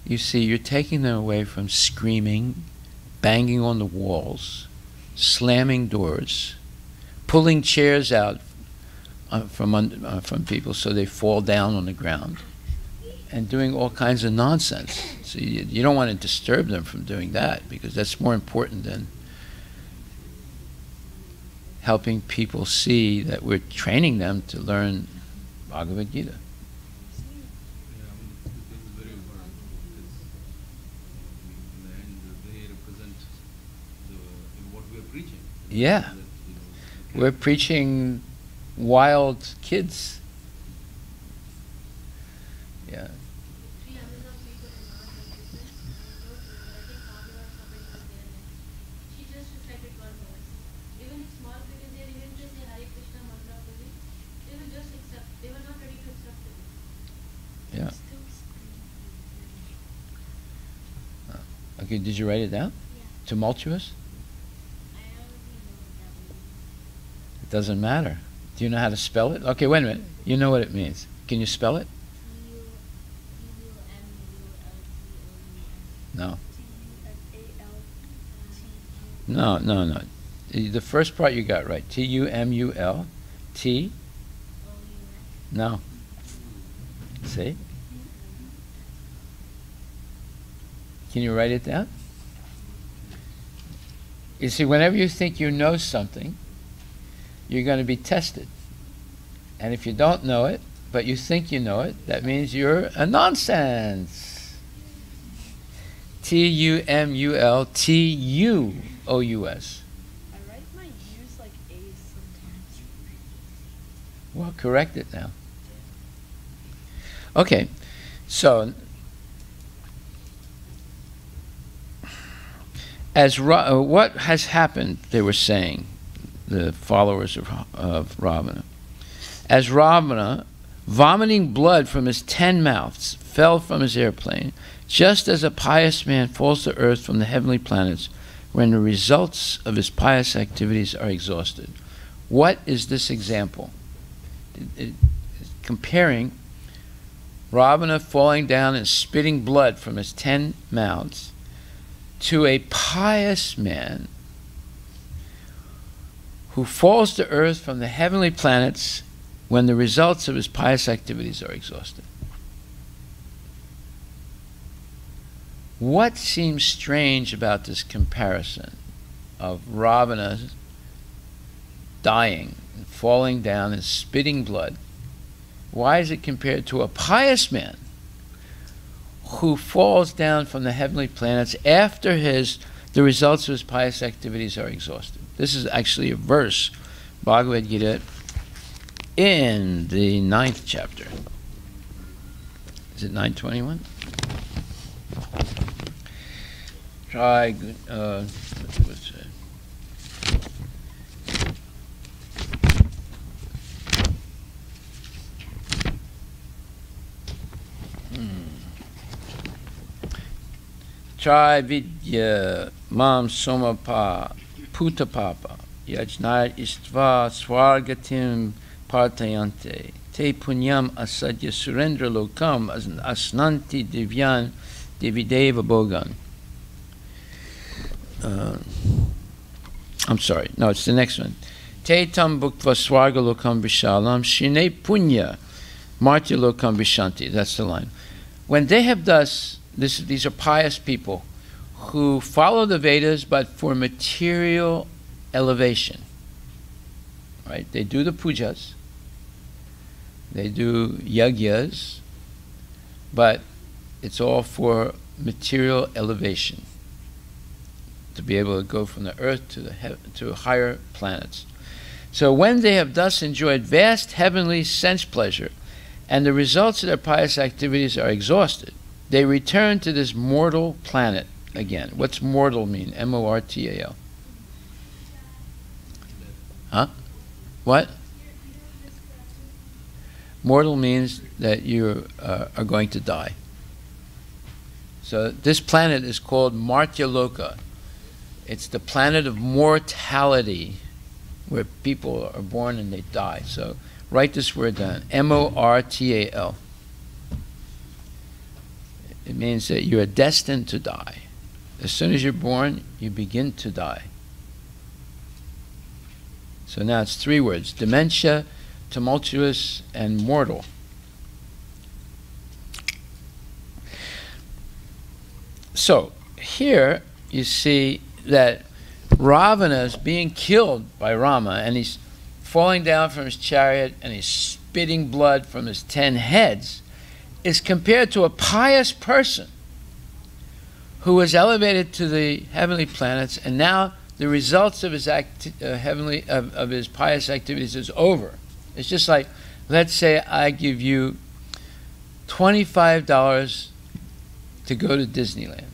you see, you're taking them away from screaming, banging on the walls, slamming doors, pulling chairs out from people so they fall down on the ground, and doing all kinds of nonsense. So you don't want to disturb them from doing that, because that's more important than helping people see that we're training them to learn Bhagavad Gita. Yeah, we're preaching wild kids. Yeah. Yeah. Okay, did you write it down? Yeah. Tumultuous? I already know what that means. It doesn't matter. Do you know how to spell it? Okay, wait a minute. You know what it means. Can you spell it? No. No, no, no. The first part you got right. T-U-M-U-L. T. No. See? Can you write it down? You see, whenever you think you know something, you're going to be tested. And if you don't know it, but you think you know it, that means you're a nonsense. T-U-M-U-L-T-U-O-U-S. I write my U's like A's sometimes. Well, correct it now. Okay, so what has happened, they were saying, the followers of Ravana. As Ravana, vomiting blood from his 10 mouths, fell from his airplane, just as a pious man falls to earth from the heavenly planets, when the results of his pious activities are exhausted. What is this example? Comparing Ravana falling down and spitting blood from his 10 mouths to a pious man who falls to earth from the heavenly planets when the results of his pious activities are exhausted. What seems strange about this comparison of Ravana dying and falling down and spitting blood? Why is it compared to a pious man who falls down from the heavenly planets after the results of his pious activities are exhausted? This is actually a verse, Bhagavad Gita, in the 9th chapter. Is it 9:21? Try, what's it? Try vidya mam somapa putapapa yajna istva swargatim partayante te punyam asadya surendra lokam asnanti divyan divideva bogan. I'm sorry. No, it's the next one. Te tam bhukva swarga lokam vishalam shine punya martya lokam vishanti. That's the line. When they have thus, these are pious people who follow the Vedas but for material elevation. Right? They do the pujas, they do yagyas, but it's all for material elevation, to be able to go from the earth to higher planets. So when they have thus enjoyed vast heavenly sense pleasure and the results of their pious activities are exhausted, they return to this mortal planet again. What's mortal mean? M-O-R-T-A-L. Huh? What? Mortal means that you are going to die. So this planet is called Martya Loka. It's the planet of mortality, where people are born and they die. So write this word down, M-O-R-T-A-L. It means that you are destined to die. As soon as you're born, you begin to die. So now it's 3 words, dementia, tumultuous, and mortal. So here you see that Ravana is being killed by Rama, and he's falling down from his chariot and he's spitting blood from his 10 heads, is compared to a pious person who was elevated to the heavenly planets, and now the results of his of his pious activities is over. It's just like, let's say I give you $25 to go to Disneyland.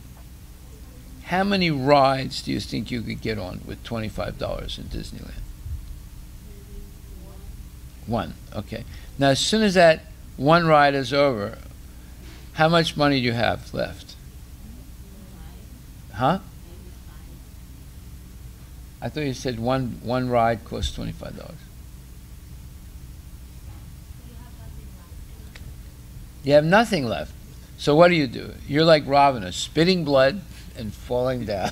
How many rides do you think you could get on with $25 in Disneyland? 1. Okay. Now, as soon as that 1 ride is over, how much money do you have left? Huh? I thought you said one ride costs $25. You have nothing left. So what do? You're like Ravana, spitting blood and falling down.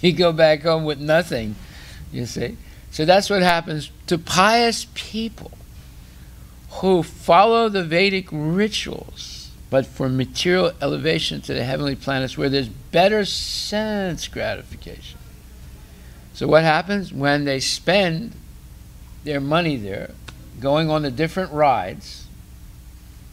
You go back home with nothing, you see. So that's what happens to pious people who follow the Vedic rituals, but for material elevation to the heavenly planets where there's better sense gratification. So what happens when they spend their money there, going on the different rides,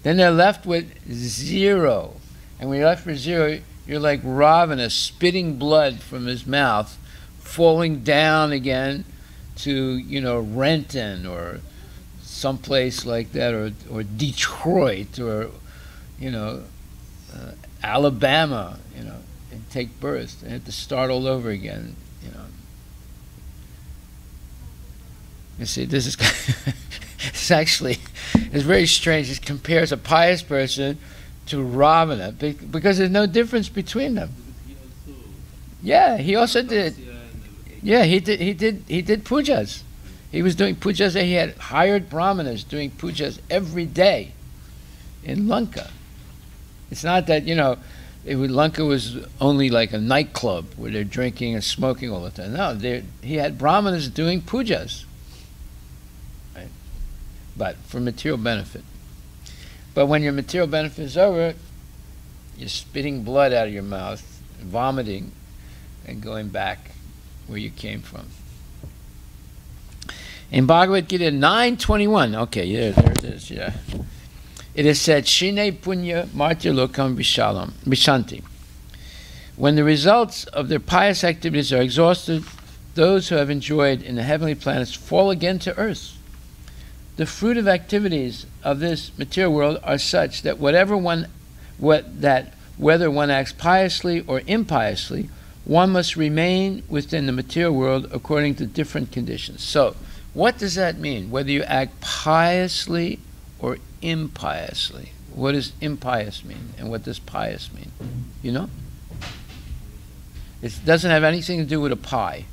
then they're left with 0. And when you're left with 0, you're like Ravana, spitting blood from his mouth, falling down again to, Renton or someplace like that, or Detroit, or, Alabama, and take birth and have to start all over again, You see, this is it's very strange. It compares a pious person to Ravana, because there's no difference between them. He Yeah, he also did. Yeah, he did pujas. He was doing pujas. He had hired brahmanas doing pujas every day in Lanka. It's not that, Lanka was only like a nightclub where they're drinking and smoking all the time. No, he had brahmanas doing pujas, right? But for material benefit. But when your material benefit is over, you're spitting blood out of your mouth, vomiting, and going back where you came from. In Bhagavad Gita 9:21, okay, there it is, yeah. It is said, Shine Punya Martya Lokam Vishanti. When the results of their pious activities are exhausted, those who have enjoyed in the heavenly planets fall again to earth. The fruit of activities of this material world are such that whether one acts piously or impiously, one must remain within the material world according to different conditions. So, what does that mean? Whether you act piously or impiously. What does impious mean? And what does pious mean? You know? It doesn't have anything to do with a pie.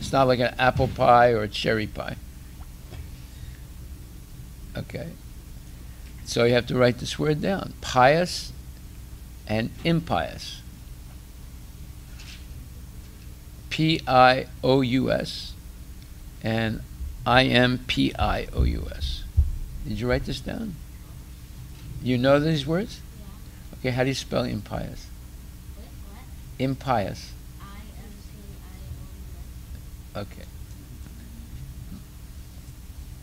It's not like an apple pie or a cherry pie. Okay? So you have to write this word down. Pious and impious. Pious and impious. Did you write this down? You know these words? Yeah. Okay, how do you spell impious? What? Impious. I-M-P-I-O-U-S. Okay.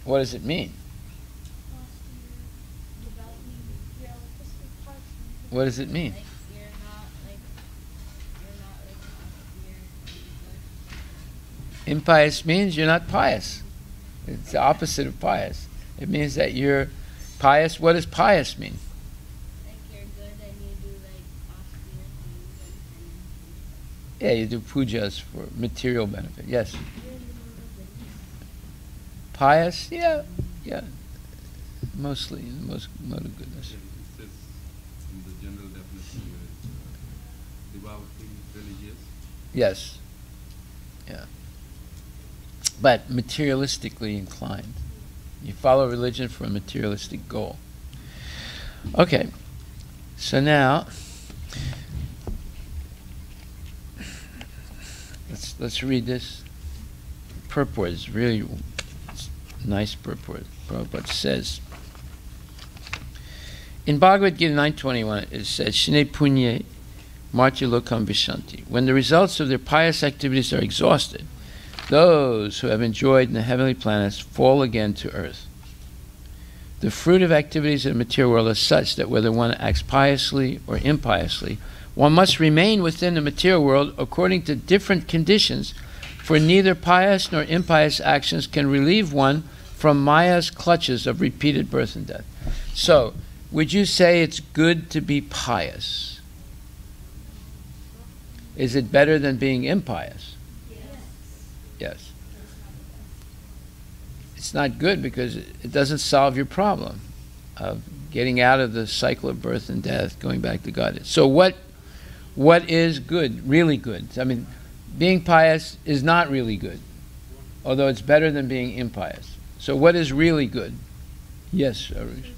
What does it mean? What does it mean? Like you're not Impious means you're not pious. It's the opposite of pious. It means that you're pious. What does pious mean? like you're good and you do like austere things Yeah, you do pujas for material benefit. Yes. Pious? Yeah. Mostly, in the most mode of goodness. It says in the general definition here, devoutly religious. Yes. Yeah. But materialistically inclined. You follow religion for a materialistic goal. Okay. So now let's read this purport. It's really nice purport. Prabhupada says in Bhagavad Gita 9:21 it says Shine Punye Martya Lokam Vishanti. When the results of their pious activities are exhausted, those who have enjoyed in the heavenly planets fall again to earth. The fruit of activities in the material world is such that whether one acts piously or impiously, one must remain within the material world according to different conditions, for neither pious nor impious actions can relieve one from Maya's clutches of repeated birth and death. So, would you say it's good to be pious? Is it better than being impious? Yes. It's not good because it doesn't solve your problem of getting out of the cycle of birth and death, going back to God. So what is good, really good? I mean, being pious is not really good, although it's better than being impious. So what is really good? Yes, Arush.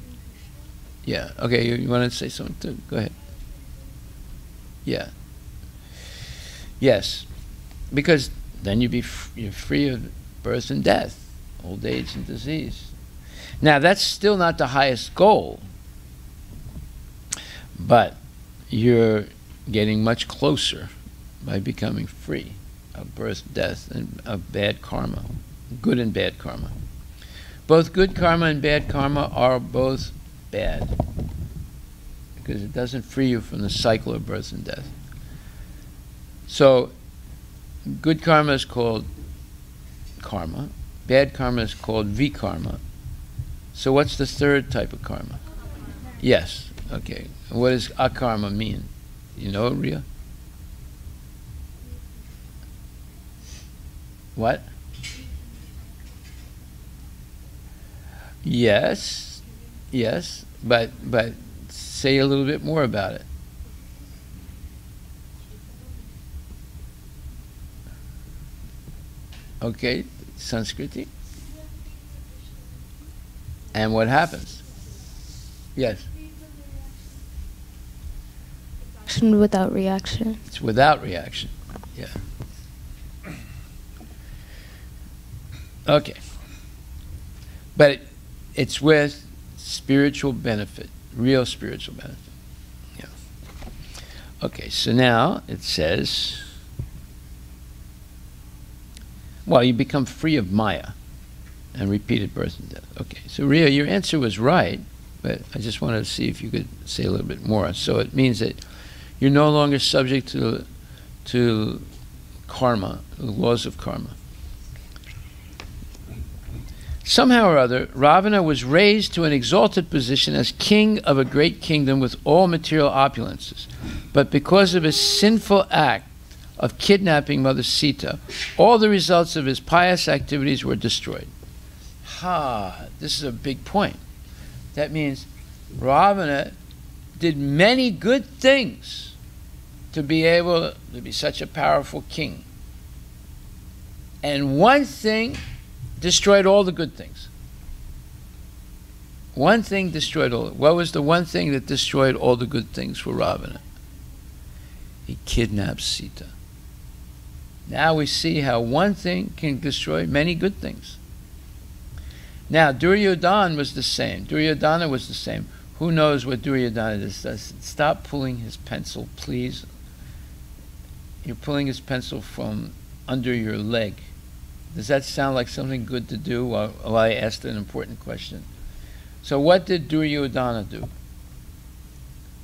Yeah, okay, you want to say something too? Go ahead. Yeah. Yes, because then you're free of birth and death, old age and disease. Now, that's still not the highest goal, but you're getting much closer by becoming free of birth, death, and of bad karma, good and bad karma. Both good karma and bad karma are both bad because it doesn't free you from the cycle of birth and death. So, good karma is called karma. Bad karma is called vikarma. So what's the third type of karma? Yes. Okay. What does akarma mean? You know it, Ria? What? Yes. Yes. But say a little bit more about it. Okay, Sanskriti. And what happens? Yes. Without reaction. It's without reaction. Yeah. Okay. But it's with spiritual benefit, real spiritual benefit. Yeah. Okay, so now it says, well, you become free of Maya and repeated birth and death. Okay, so Ria, your answer was right, but I just wanted to see if you could say a little bit more. So it means that you're no longer subject to karma, the laws of karma. Somehow or other, Ravana was raised to an exalted position as king of a great kingdom with all material opulences. But because of his sinful act of kidnapping Mother Sita, all the results of his pious activities were destroyed. This is a big point. That means Ravana did many good things to be able to be such a powerful king. And one thing destroyed all the good things. One thing destroyed all. What was the one thing that destroyed all the good things for Ravana? He kidnapped Sita. Now we see how one thing can destroy many good things. Now Duryodhana was the same. Duryodhana was the same. Who knows what Duryodhana does? Stop pulling his pencil, please. You're pulling his pencil from under your leg. Does that sound like something good to do while I asked an important question? So what did Duryodhana do?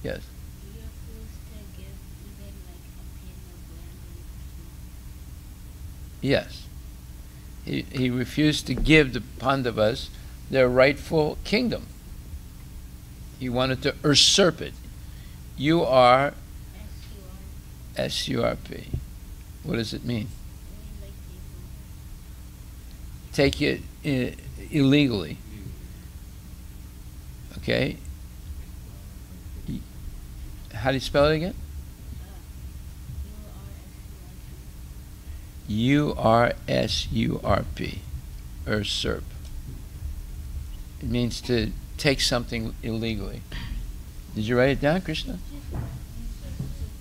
Yes. You refuse to give even like a penny of land. Yes. He refused to give the Pandavas their rightful kingdom. He wanted to usurp it. You are S-U-R-P. What does it mean? Take it illegally. Okay? How do you spell it again? U-R-S-U-R-P. Usurp. It means to take something illegally. Did you write it down, Krishna?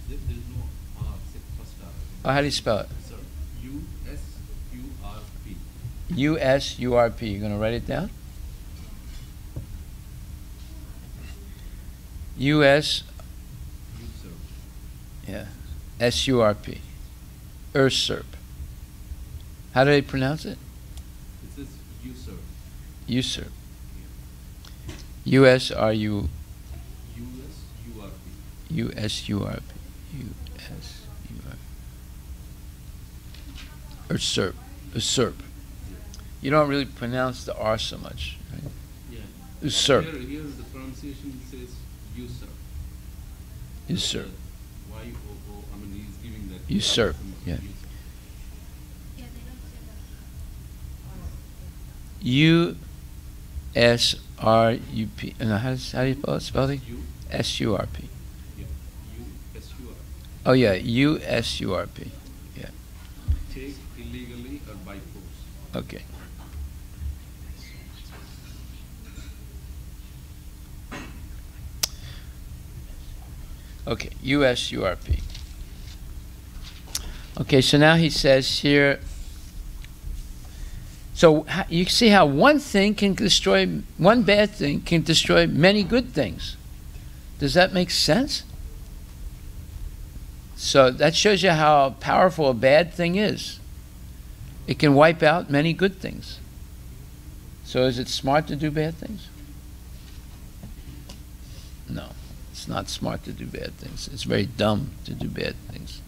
There is no R, first R. Oh, how do you spell it? Sir, U-S-U-R-P. U-S-U-R-P. You're going to write it down? U-S... Usurp. Yeah. S-U-R-P. Usurp. How do they pronounce it? It says usurp. Usurp. U-S-R-U... U-S-U-R-P. U-S-U-R-P. U-S-U-R-P. Usurp. Usurp. You don't really pronounce the R so much, right? Yeah. Usurp. Here the pronunciation says usurp. Usurp. Y-O-O, I mean, he's giving that. Usurp, yeah. Usurp. U-S-R-U-P. No, how do you spell it? Spell it? U, S-U-R-P. yeah. U-S-U-R. Oh, yeah. U-S-U-R-P. Yeah. Take illegally or by force. Okay. Okay. U-S-U-R-P. Okay, so now he says here... So you see how one thing can destroy, one bad thing can destroy many good things. Does that make sense? So that shows you how powerful a bad thing is. It can wipe out many good things. So is it smart to do bad things? No, it's not smart to do bad things. It's very dumb to do bad things.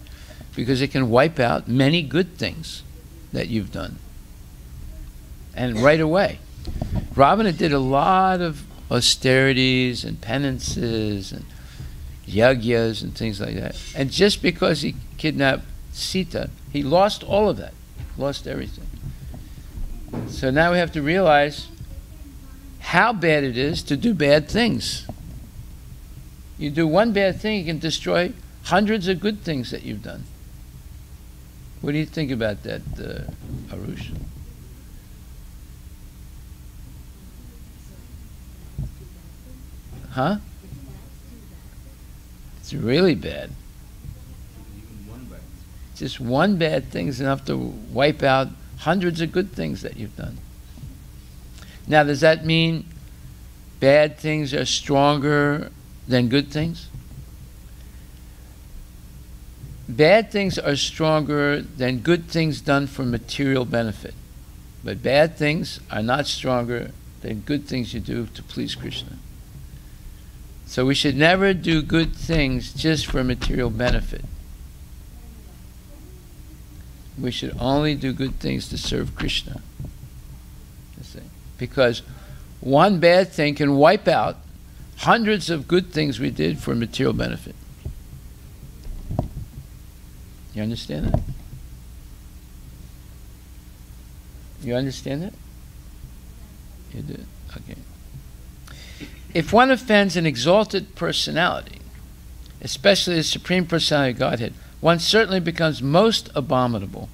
Because it can wipe out many good things that you've done. And right away. Ravana did a lot of austerities and penances and yagyas and things like that. And just because he kidnapped Sita, he lost all of that. Lost everything. So now we have to realize how bad it is to do bad things. You do one bad thing, you can destroy hundreds of good things that you've done. What do you think about that, Arush? Huh? It's really bad. Even one bad. Just one bad thing is enough to wipe out hundreds of good things that you've done. Now, does that mean bad things are stronger than good things? Bad things are stronger than good things done for material benefit. But bad things are not stronger than good things you do to please Krishna. So we should never do good things just for material benefit. We should only do good things to serve Krishna. You see? Because one bad thing can wipe out hundreds of good things we did for material benefit. You understand that? You understand that? You do? Okay. If one offends an exalted personality, especially the Supreme Personality of Godhead, one certainly becomes most abominable.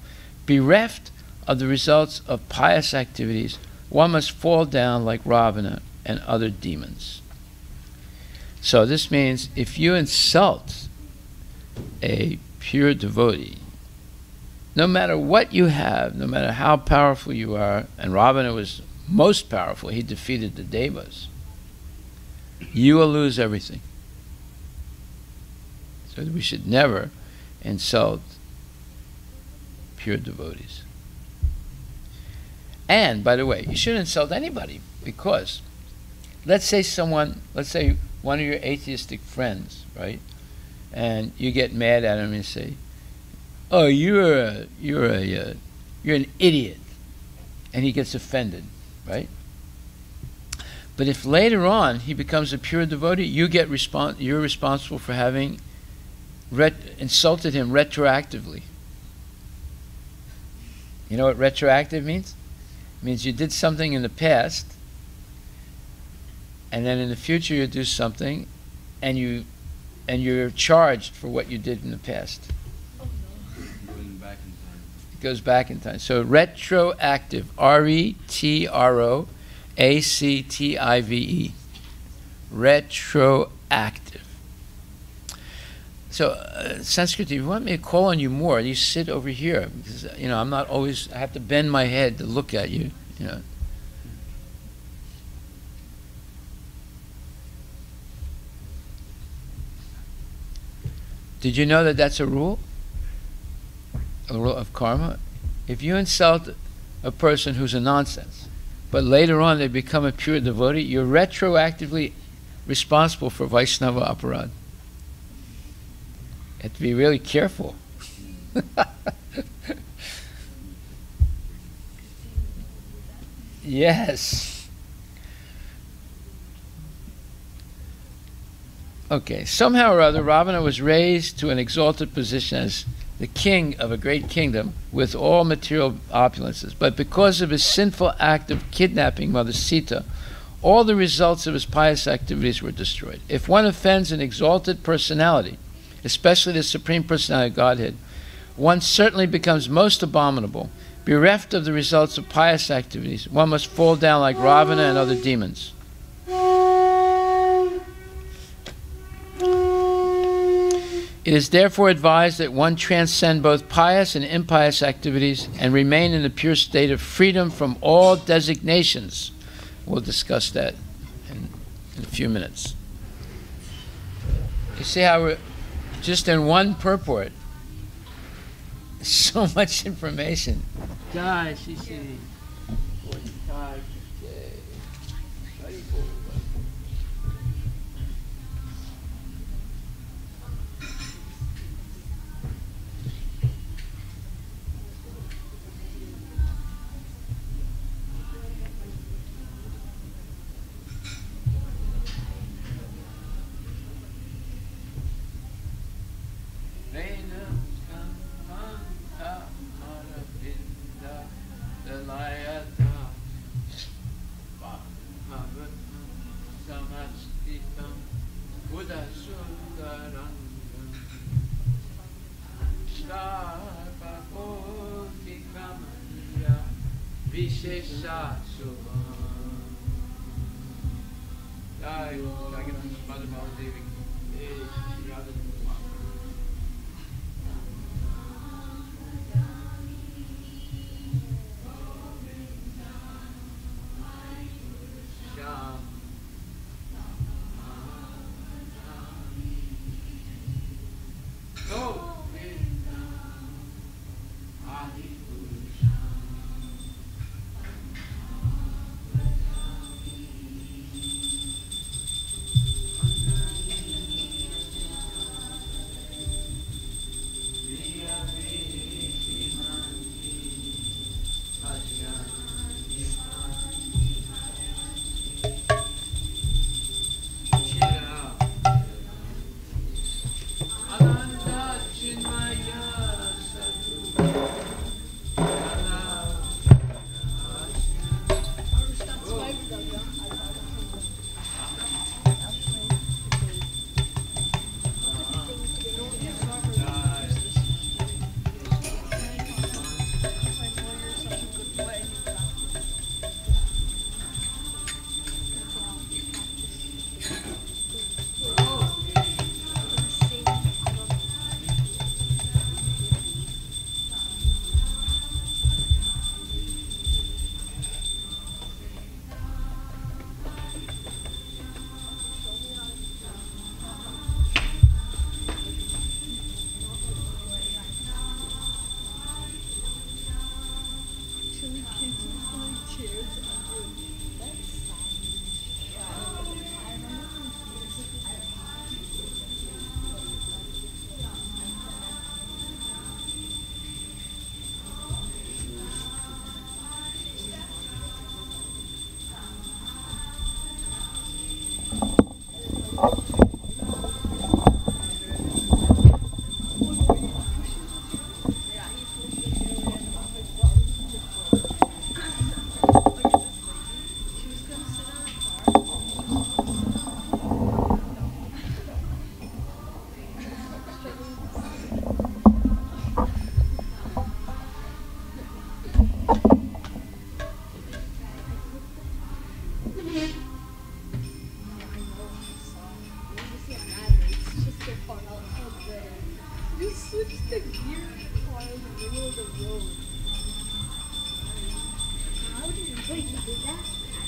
Bereft of the results of pious activities, one must fall down like Ravana and other demons. So this means if you insult a pure devotee, no matter what you have, no matter how powerful you are, and Ravana was most powerful, he defeated the Devas, you will lose everything. So we should never insult pure devotees. And, by the way, you shouldn't insult anybody, because let's say one of your atheistic friends, right? And you get mad at him and say, "Oh, you're an idiot," and he gets offended, right? But if later on he becomes a pure devotee, you're responsible for having insulted him retroactively. You know what retroactive means? It means you did something in the past, and then in the future you do something, and you're charged for what you did in the past. Going back in time. It goes back in time. So retroactive, RETROACTIVE, retroactive. So Sanskrit, if you want me to call on you more, you sit over here, because I'm not always. I have to bend my head to look at you. Did you know that that's a rule? A rule of karma. If you insult a person who's a nonsense, but later on they become a pure devotee, you're retroactively responsible for Vaishnava aparad. You have to be really careful. Yes. Okay, somehow or other, Ravana was raised to an exalted position as the king of a great kingdom with all material opulences. But because of his sinful act of kidnapping Mother Sita, all the results of his pious activities were destroyed. If one offends an exalted personality, especially the Supreme Personality of Godhead, one certainly becomes most abominable. Bereft of the results of pious activities, one must fall down like Ravana and other demons. It is therefore advised that one transcend both pious and impious activities and remain in a pure state of freedom from all designations. We'll discuss that in a few minutes. You see how we're just in one purport, so much information. Buddha Vishesha Shubha. Jai Jagannath Baladevi Devi.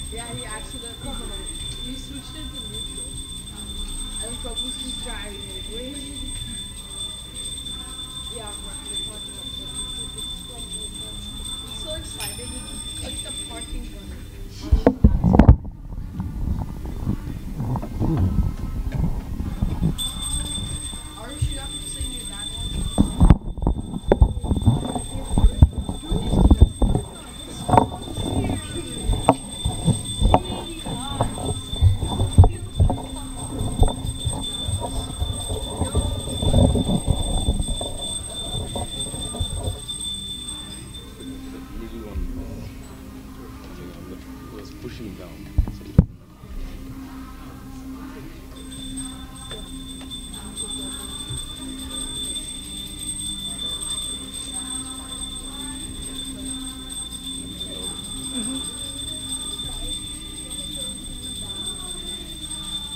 Yeah, he accidentally he switched it to neutral. And Prabhu's just driving it. Yeah, we're talking about I'm so excited. It's like the parking gunner. Arush, you have to sing your dad one. Pushing down.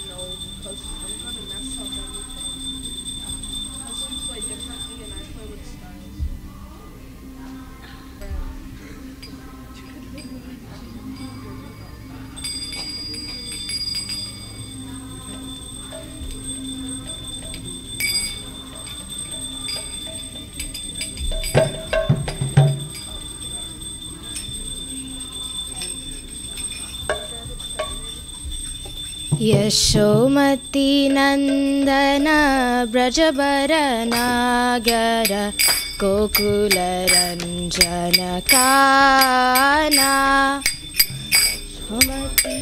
No, because I'm gonna mess up everything. Because you play differently and I play with styles. Yashomati नंदन ब्रजबर नागर गोकुल रंजन काना यशोमती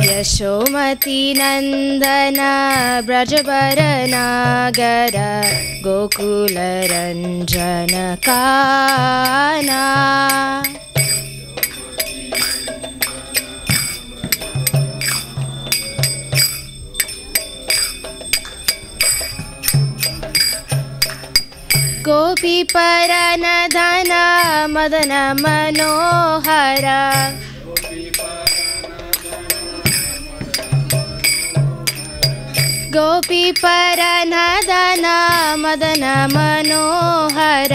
यशोमती नंदन ब्रजबर नागर गोकुल रंजन काना गोपीपरनधन मदन मनोहर गोपीपरनधन मदन मनोहर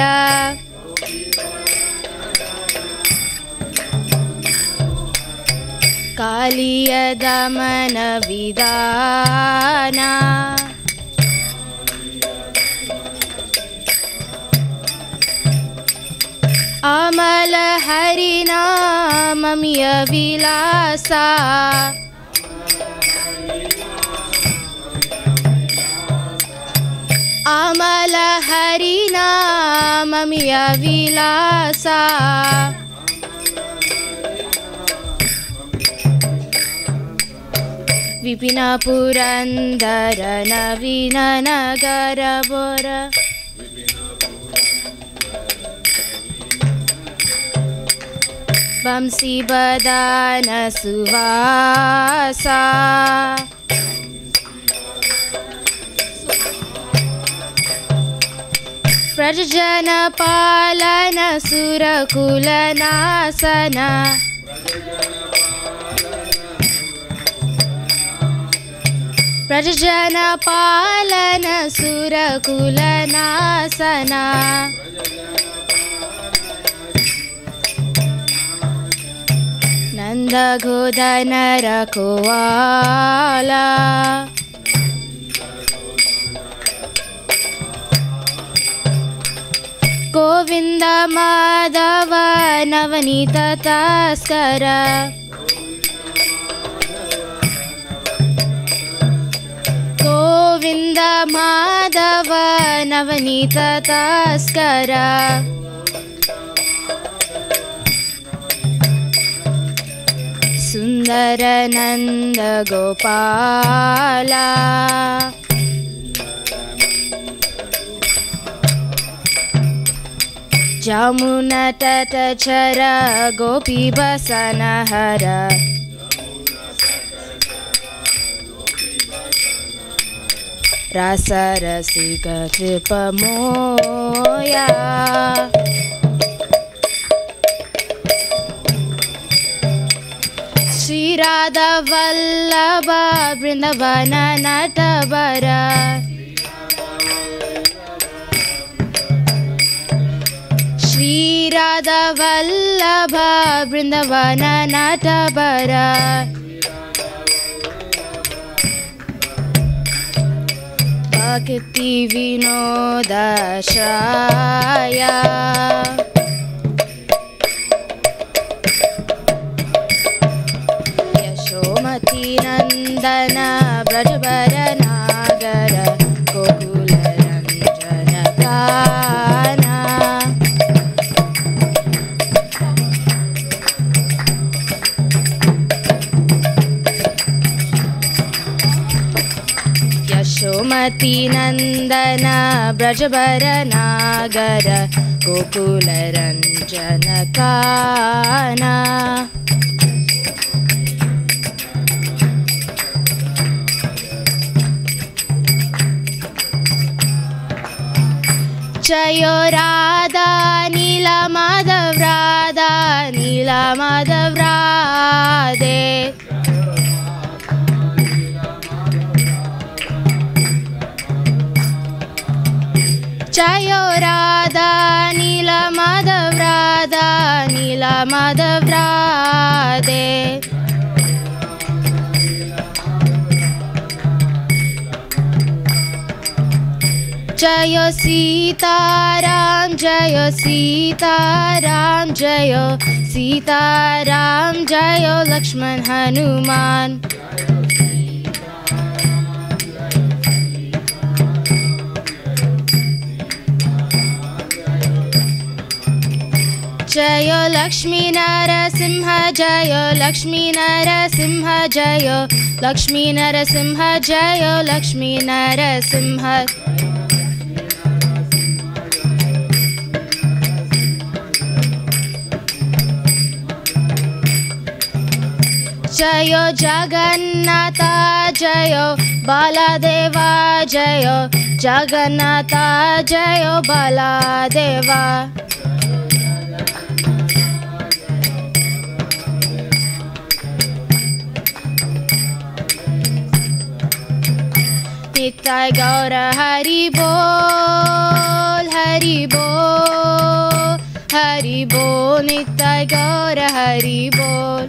कालिय दमन विदाना अमल हरिनाममिय विलासा अमल हरिनाममिय विलासा विपिन पुरंदर नवीन नगर bore बंसी बदन सुवासा प्रजन पालन सुरकुल नासन प्रजन पालन सुरकुल नासन नंद गोदन रखवाला गोविंद माधव नवनीत तस्कर गोविंद माधव नवनीत तस्कर सुंदर नंद गोपाला जमुना तट चर गोपी बसन हर रस रसिक कृप मोया श्री राधा वल्लभ वृंदावन नटवर श्री राधा वल्लभ वृंदावन नटवर भक्ति विनोद श्राया यशोमती नंदन ब्रजवर नागर गोकुल रंजन काना यशोमती नंदन ब्रजवर नागर गोकुल रंजन काना जयो राधा नीला माधव राधे जयो राधा नीला माधव राधे जयो सीताराम जयो सीताराम जयो सीताराम जयो लक्ष्मण हनुमान जयो लक्ष्मी नरसिंह जयो लक्ष्मी नरसिंह जयो लक्ष्मी नरसिंह जयो लक्ष्मी नरसिंह जयो जगन्नाथ जयो बलदेवा जयो जगन्नाथ जयो बलदेवा नित्य गौर हरि बोल नित्य गौर हरि बोल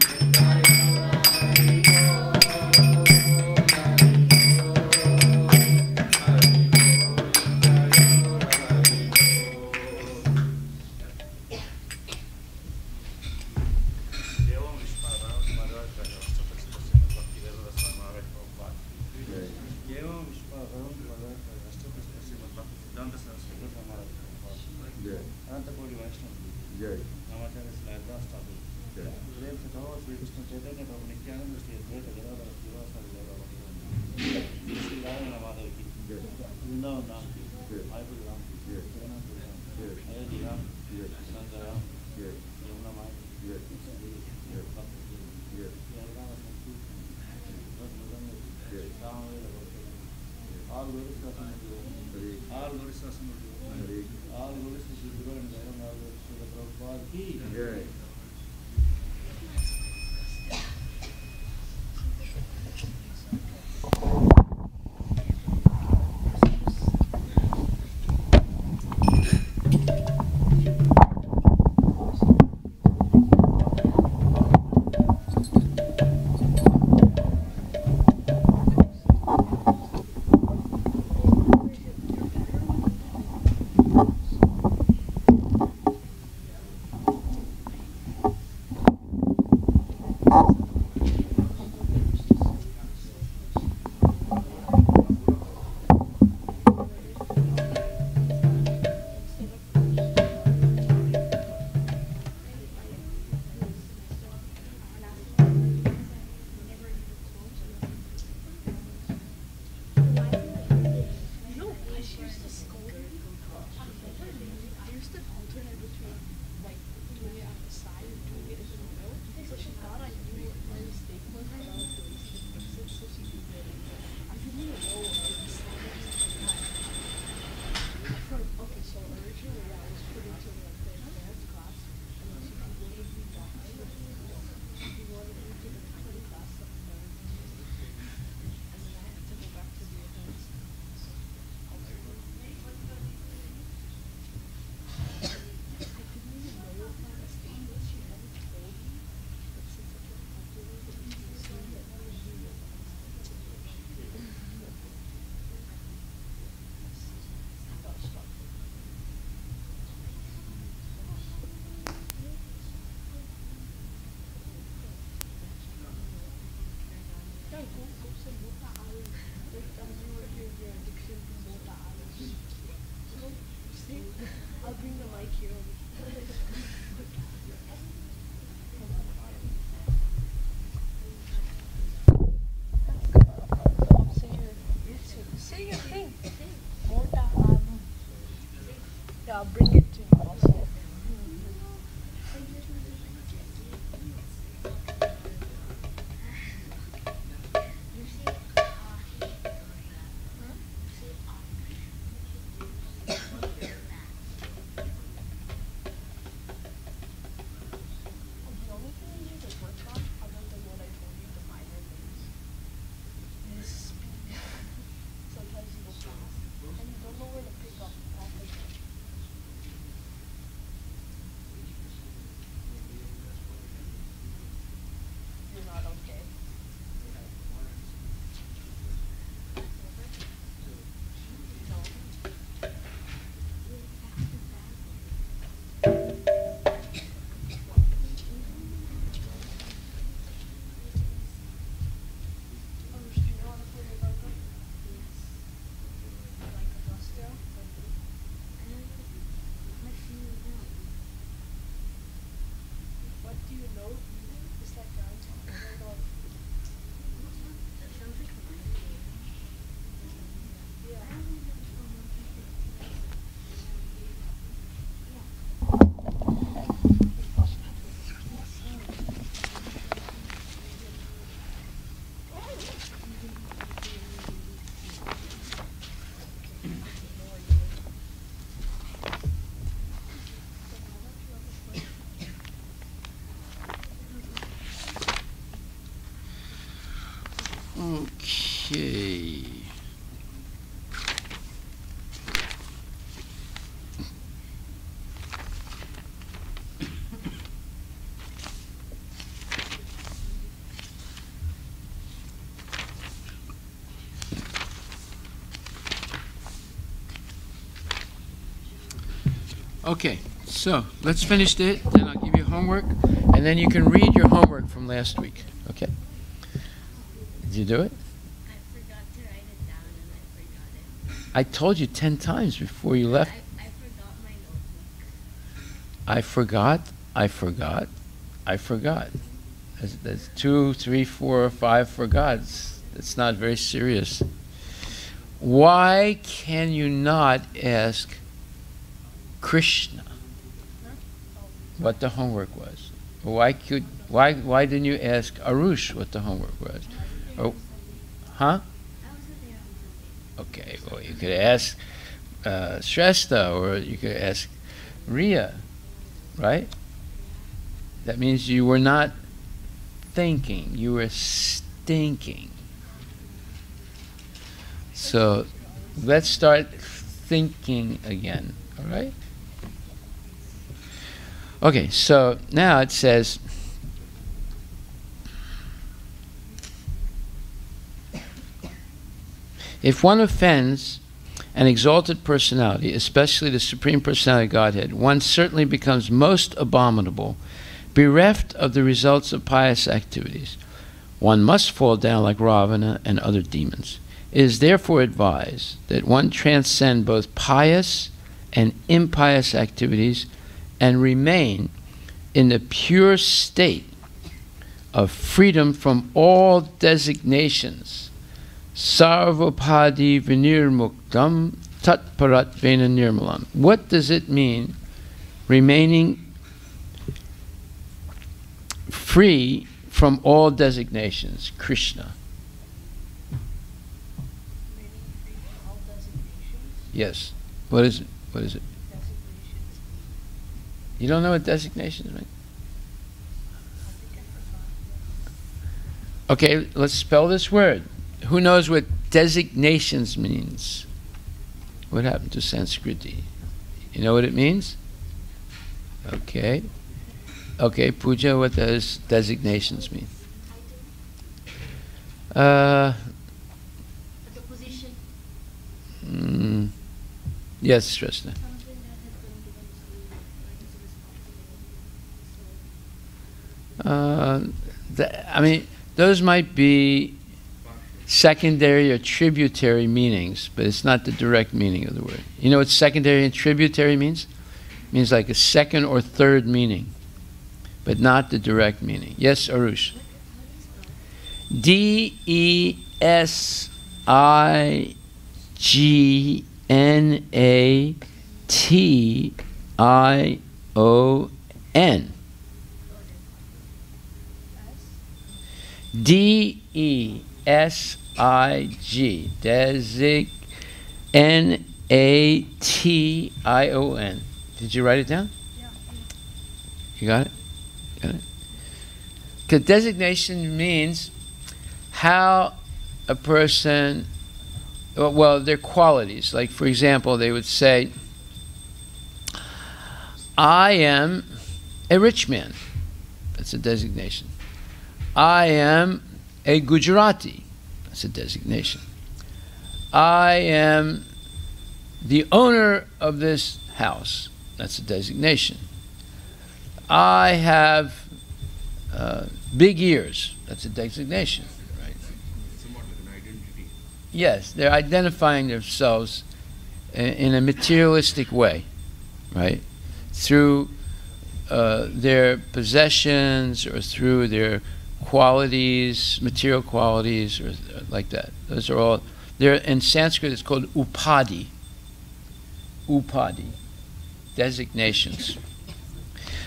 Okay. Okay, so let's finish it, then I'll give you homework, and then you can read your homework from last week. Okay? Did you do it? I forgot to write it down and I forgot it. I told you 10 times before you left. I forgot my notebook. I forgot. That's 2, 3, 4, 5 forgots. It's not very serious. Why can you not ask Krishna what the homework was? Why didn't you ask Arush what the homework was? Oh, huh? Okay, well you could ask Shrestha, or you could ask Riya, right? That means you were not thinking, you were stinking. So let's start thinking again, all right? Okay, so now it says, if one offends an exalted personality, especially the Supreme Personality of Godhead, one certainly becomes most abominable, bereft of the results of pious activities. One must fall down like Ravana and other demons. It is therefore advised that one transcend both pious and impious activities and remain in the pure state of freedom from all designations. Sarvapadi vinirmuktam tatparat vena nirmalam. What does it mean, remaining free from all designations? Krishna. Yes. What is it? What is it? You don't know what designations mean? Okay, let's spell this word. Who knows what designations means? What happened to Sanskriti? You know what it means? Okay. Okay, Pooja, what does designations mean? The position. Yes, Shrestha. I mean, those might be secondary or tributary meanings, but it's not the direct meaning of the word. You know what secondary and tributary means? It means like a second or third meaning, but not the direct meaning. Yes, Arush? D-E-S-I-G-N-A-T-I-O-N. D-E-S-I-G, N-A-T-I-O-N. Did you write it down? Yeah. You got it? Got it? Because designation means how a person, well, their qualities. Like, for example, they would say, I am a rich man. That's a designation. I am a Gujarati. That's a designation. I am the owner of this house. That's a designation. I have big ears. That's a designation. Right? Somewhat like an identity. Yes, they're identifying themselves in a materialistic way, right? Through their possessions or through their qualities, material qualities, or like that. Those are all, they're, in Sanskrit it's called upadi. Upadi, designations.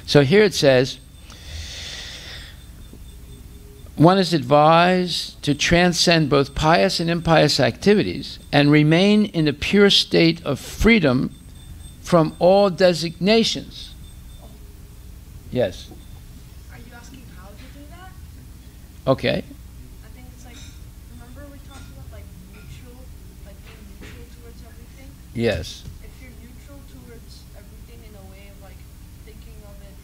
So here it says, one is advised to transcend both pious and impious activities and remain in the pure state of freedom from all designations. Yes. Are you asking how to do that? Okay. I think it's like, remember we talked about Yes. If you're neutral towards everything in a way of like thinking of it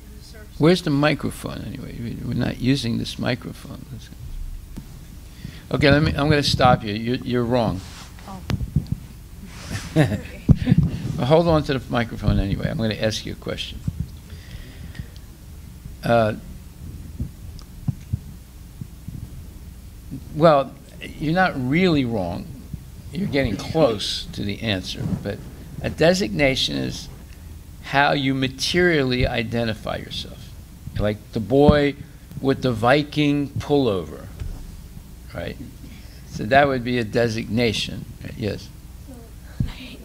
in the surface. Where's the microphone anyway? We're not using this microphone. Okay, I'm going to stop you. You're wrong. Oh. Well, hold on to the microphone anyway. I'm going to ask you a question. Well, you're not really wrong. You're getting close to the answer. But a designation is how you materially identify yourself. Like the boy with the Viking pullover, right? So that would be a designation. Yes? So, if you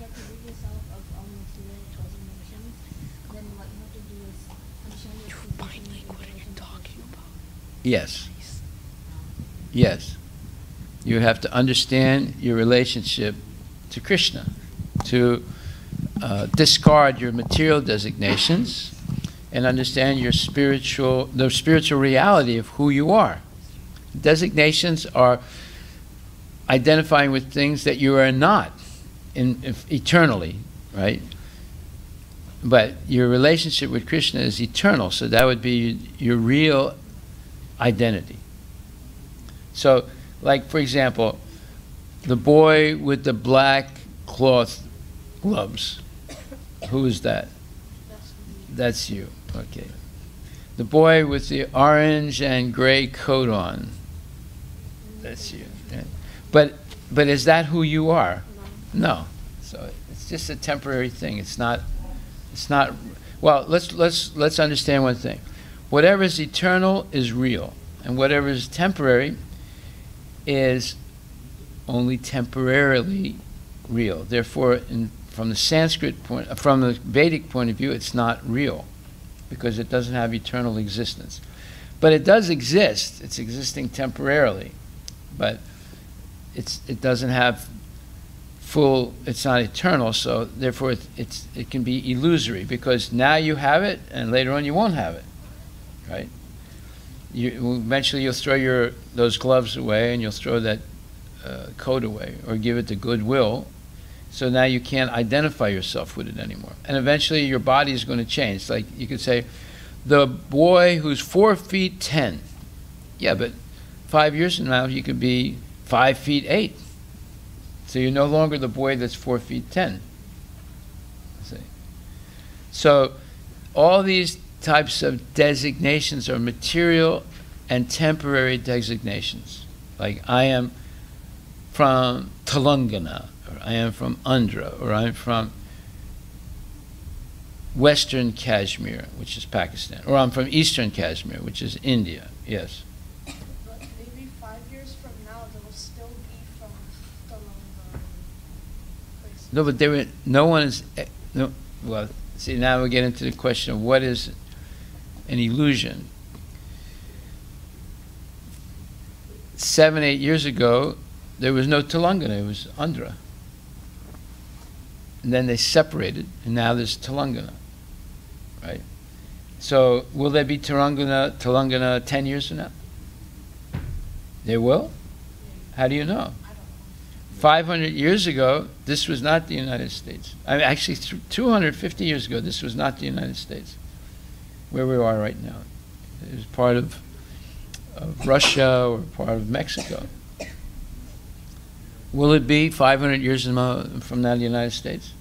have to rid yourself of all material designations, then what you have to do is understand your finally what are you talking about? Yes. Yes. You have to understand your relationship to Krishna, to discard your material designations and understand your the spiritual reality of who you are. Designations are identifying with things that you are not eternally, right? But your relationship with Krishna is eternal, so that would be your real identity. So, like, for example, the boy with the black cloth gloves, who is that? That's you, okay. The boy with the orange and gray coat on, that's you. Yeah. But is that who you are? No. So it's just a temporary thing. It's not. Well, let's understand one thing. Whatever is eternal is real, and whatever is temporary is only temporarily real. Therefore, from the Vedic point of view, it's not real, because it doesn't have eternal existence. But it does exist. It's existing temporarily, but it doesn't have full. It's not eternal. So therefore, it can be illusory, because now you have it, and later on you won't have it, right? Eventually you'll throw those gloves away, and you'll throw that coat away, or give it to Goodwill. So now you can't identify yourself with it anymore. And eventually your body is going to change. Like you could say, the boy who's 4'10". Yeah, but 5 years from now you could be 5'8". So you're no longer the boy that's 4'10". See? So all these types of designations are material and temporary designations. Like I am from Telangana, or I am from Andhra, or I'm from Western Kashmir, which is Pakistan, or I'm from Eastern Kashmir, which is India. Yes. But maybe 5 years from now, they'll still be from the long place. No, but no one is. No, well, see, now we get into the question of what is an illusion. 7, 8 years ago, there was no Telangana, it was Andhra. And then they separated, and now there's Telangana, right? So will there be Telangana 10 years from now? There will? How do you know? 500 years ago, this was not the United States. Actually, 250 years ago, this was not the United States, where we are right now. It was part of Russia or part of Mexico. Will it be 500 years from now the United States?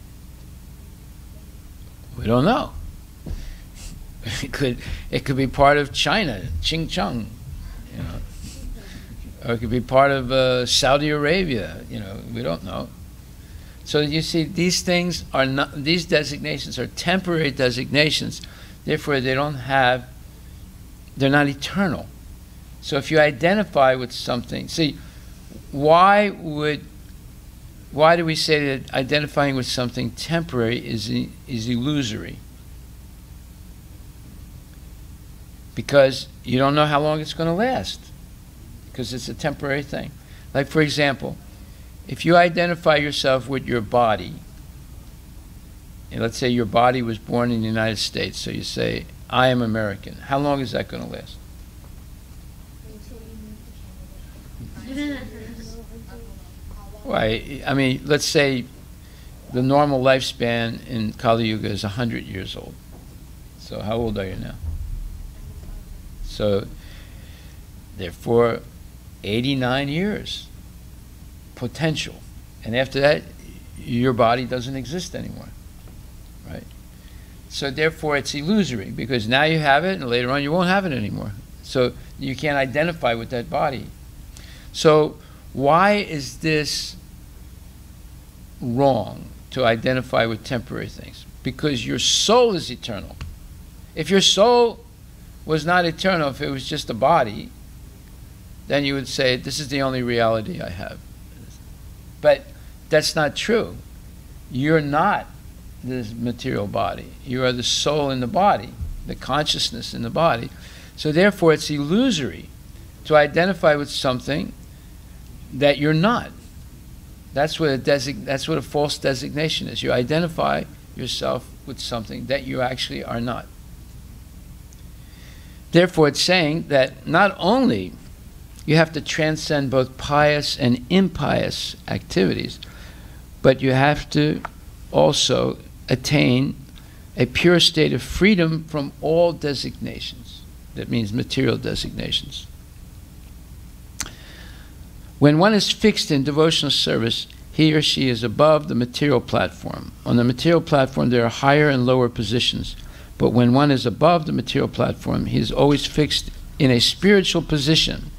We don't know. It could be part of China, Xinjiang, you know, or it could be part of Saudi Arabia. You know, we don't know. So you see, these things are not. These designations are temporary designations. Therefore, they're not eternal. So if you identify with something, see, why do we say that identifying with something temporary is illusory? Because you don't know how long it's going to last, because it's a temporary thing. Like, for example, if you identify yourself with your body, and let's say your body was born in the United States, so you say, I am American. How long is that going to last? Why? I mean, let's say the normal lifespan in Kali Yuga is 100 years old. So how old are you now? So, therefore, 89 years potential. And after that, your body doesn't exist anymore, right? So therefore, it's illusory, because now you have it, and later on you won't have it anymore. So you can't identify with that body. So why is this wrong to identify with temporary things? Because your soul is eternal. If your soul was not eternal, if it was just a body, then you would say, this is the only reality I have. But that's not true. You're not this material body. You are the soul in the body, the consciousness in the body. So therefore, it's illusory to identify with something that you're not. That's what a false designation is. You identify yourself with something that you actually are not. Therefore, it's saying that not only you have to transcend both pious and impious activities, but you have to also attain a pure state of freedom from all designations. That means material designations. When one is fixed in devotional service, he or she is above the material platform. On the material platform, there are higher and lower positions. But when one is above the material platform, he is always fixed in a spiritual position.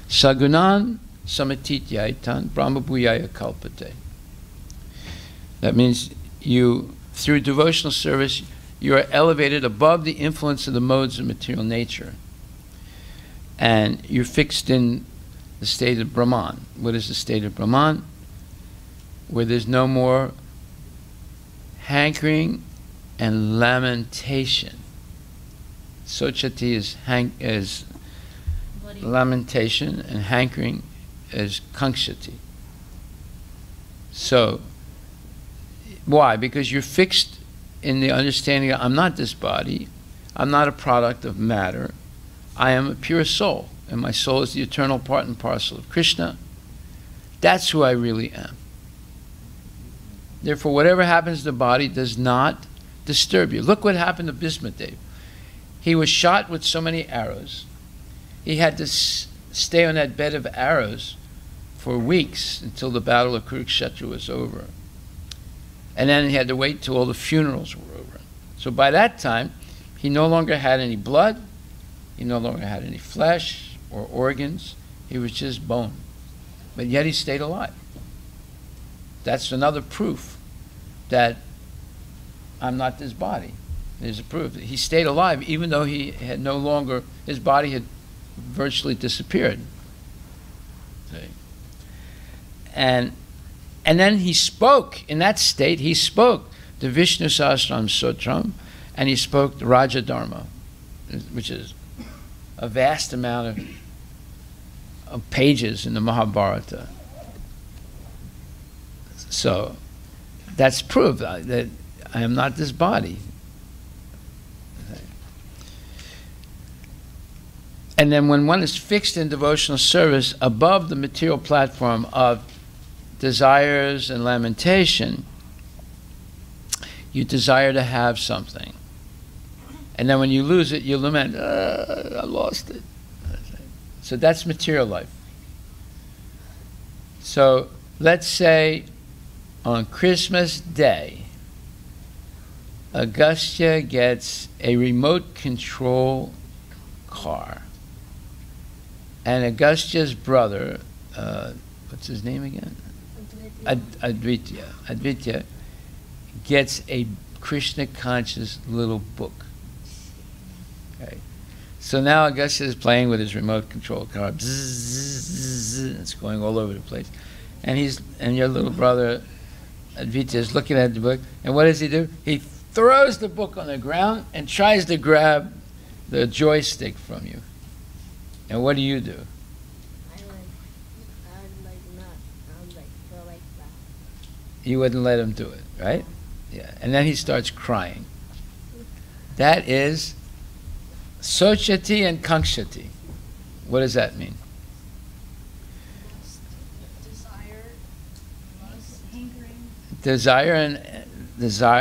Sagunan samatityaitan brahma bhuyaya kalpate. That means you, through devotional service, you are elevated above the influence of the modes of material nature. And you're fixed in the state of Brahman. What is the state of Brahman? Where there's no more hankering and lamentation. Sochati is lamentation, and hankering is kankshati. So, why? Because you're fixed in the understanding of, I'm not this body, I'm not a product of matter, I am a pure soul, and my soul is the eternal part and parcel of Krishna. That's who I really am. Therefore, whatever happens to the body does not disturb you. Look what happened to Bhismadev. He was shot with so many arrows. He had to stay on that bed of arrows for weeks until the battle of Kurukshetra was over. And then he had to wait till all the funerals were over. So by that time, he no longer had any blood, he no longer had any flesh or organs, he was just bone. But yet he stayed alive. That's another proof that I'm not this body. There's a proof that he stayed alive even though he had no longer, his body had virtually disappeared. See? And then he spoke, in that state, he spoke the Vishnu Sahasram Sutram, and he spoke the Raja Dharma, which is a vast amount of pages in the Mahabharata. So that's proof that I am not this body. And then when one is fixed in devotional service above the material platform of desires and lamentation, you desire to have something. And then when you lose it, you lament, I lost it. So that's material life. So let's say on Christmas Day, Agastya gets a remote control car. And Agastya's brother, what's his name again? Advaita gets a Krishna conscious little book. Okay. So now Agastya is playing with his remote control car. Bzz, bzz, bzz, it's going all over the place. And your little brother Advaita is looking at the book, and what does he do? He throws the book on the ground and tries to grab the joystick from you. And what do you do? You wouldn't let him do it, right? Yeah. And then he starts crying. That is Sochati and Kankshati. What does that mean? Desire desire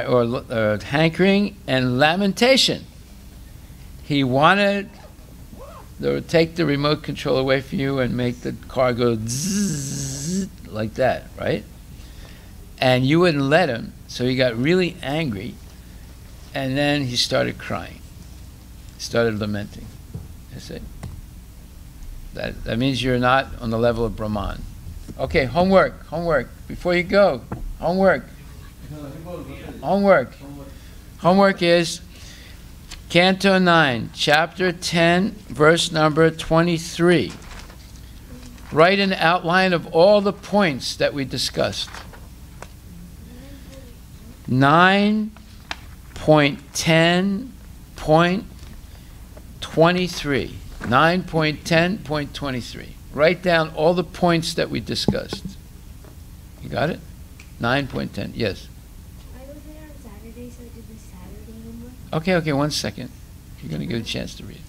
or hankering and lamentation. He wanted to take the remote control away from you and make the car go zzz, like that, right? And you wouldn't let him, so he got really angry, and then he started crying. He started lamenting. You see? That means you're not on the level of Brahman. Okay, homework. Before you go, homework. Homework is Canto 9, Chapter 10, verse number 23. Write an outline of all the points that we discussed. 9.10.23. 9.10.23. Write down all the points that we discussed. You got it? 9.10. Yes. I was there on Saturday, so I did the Saturday homework. Okay, 1 second. You're going to get a chance to read.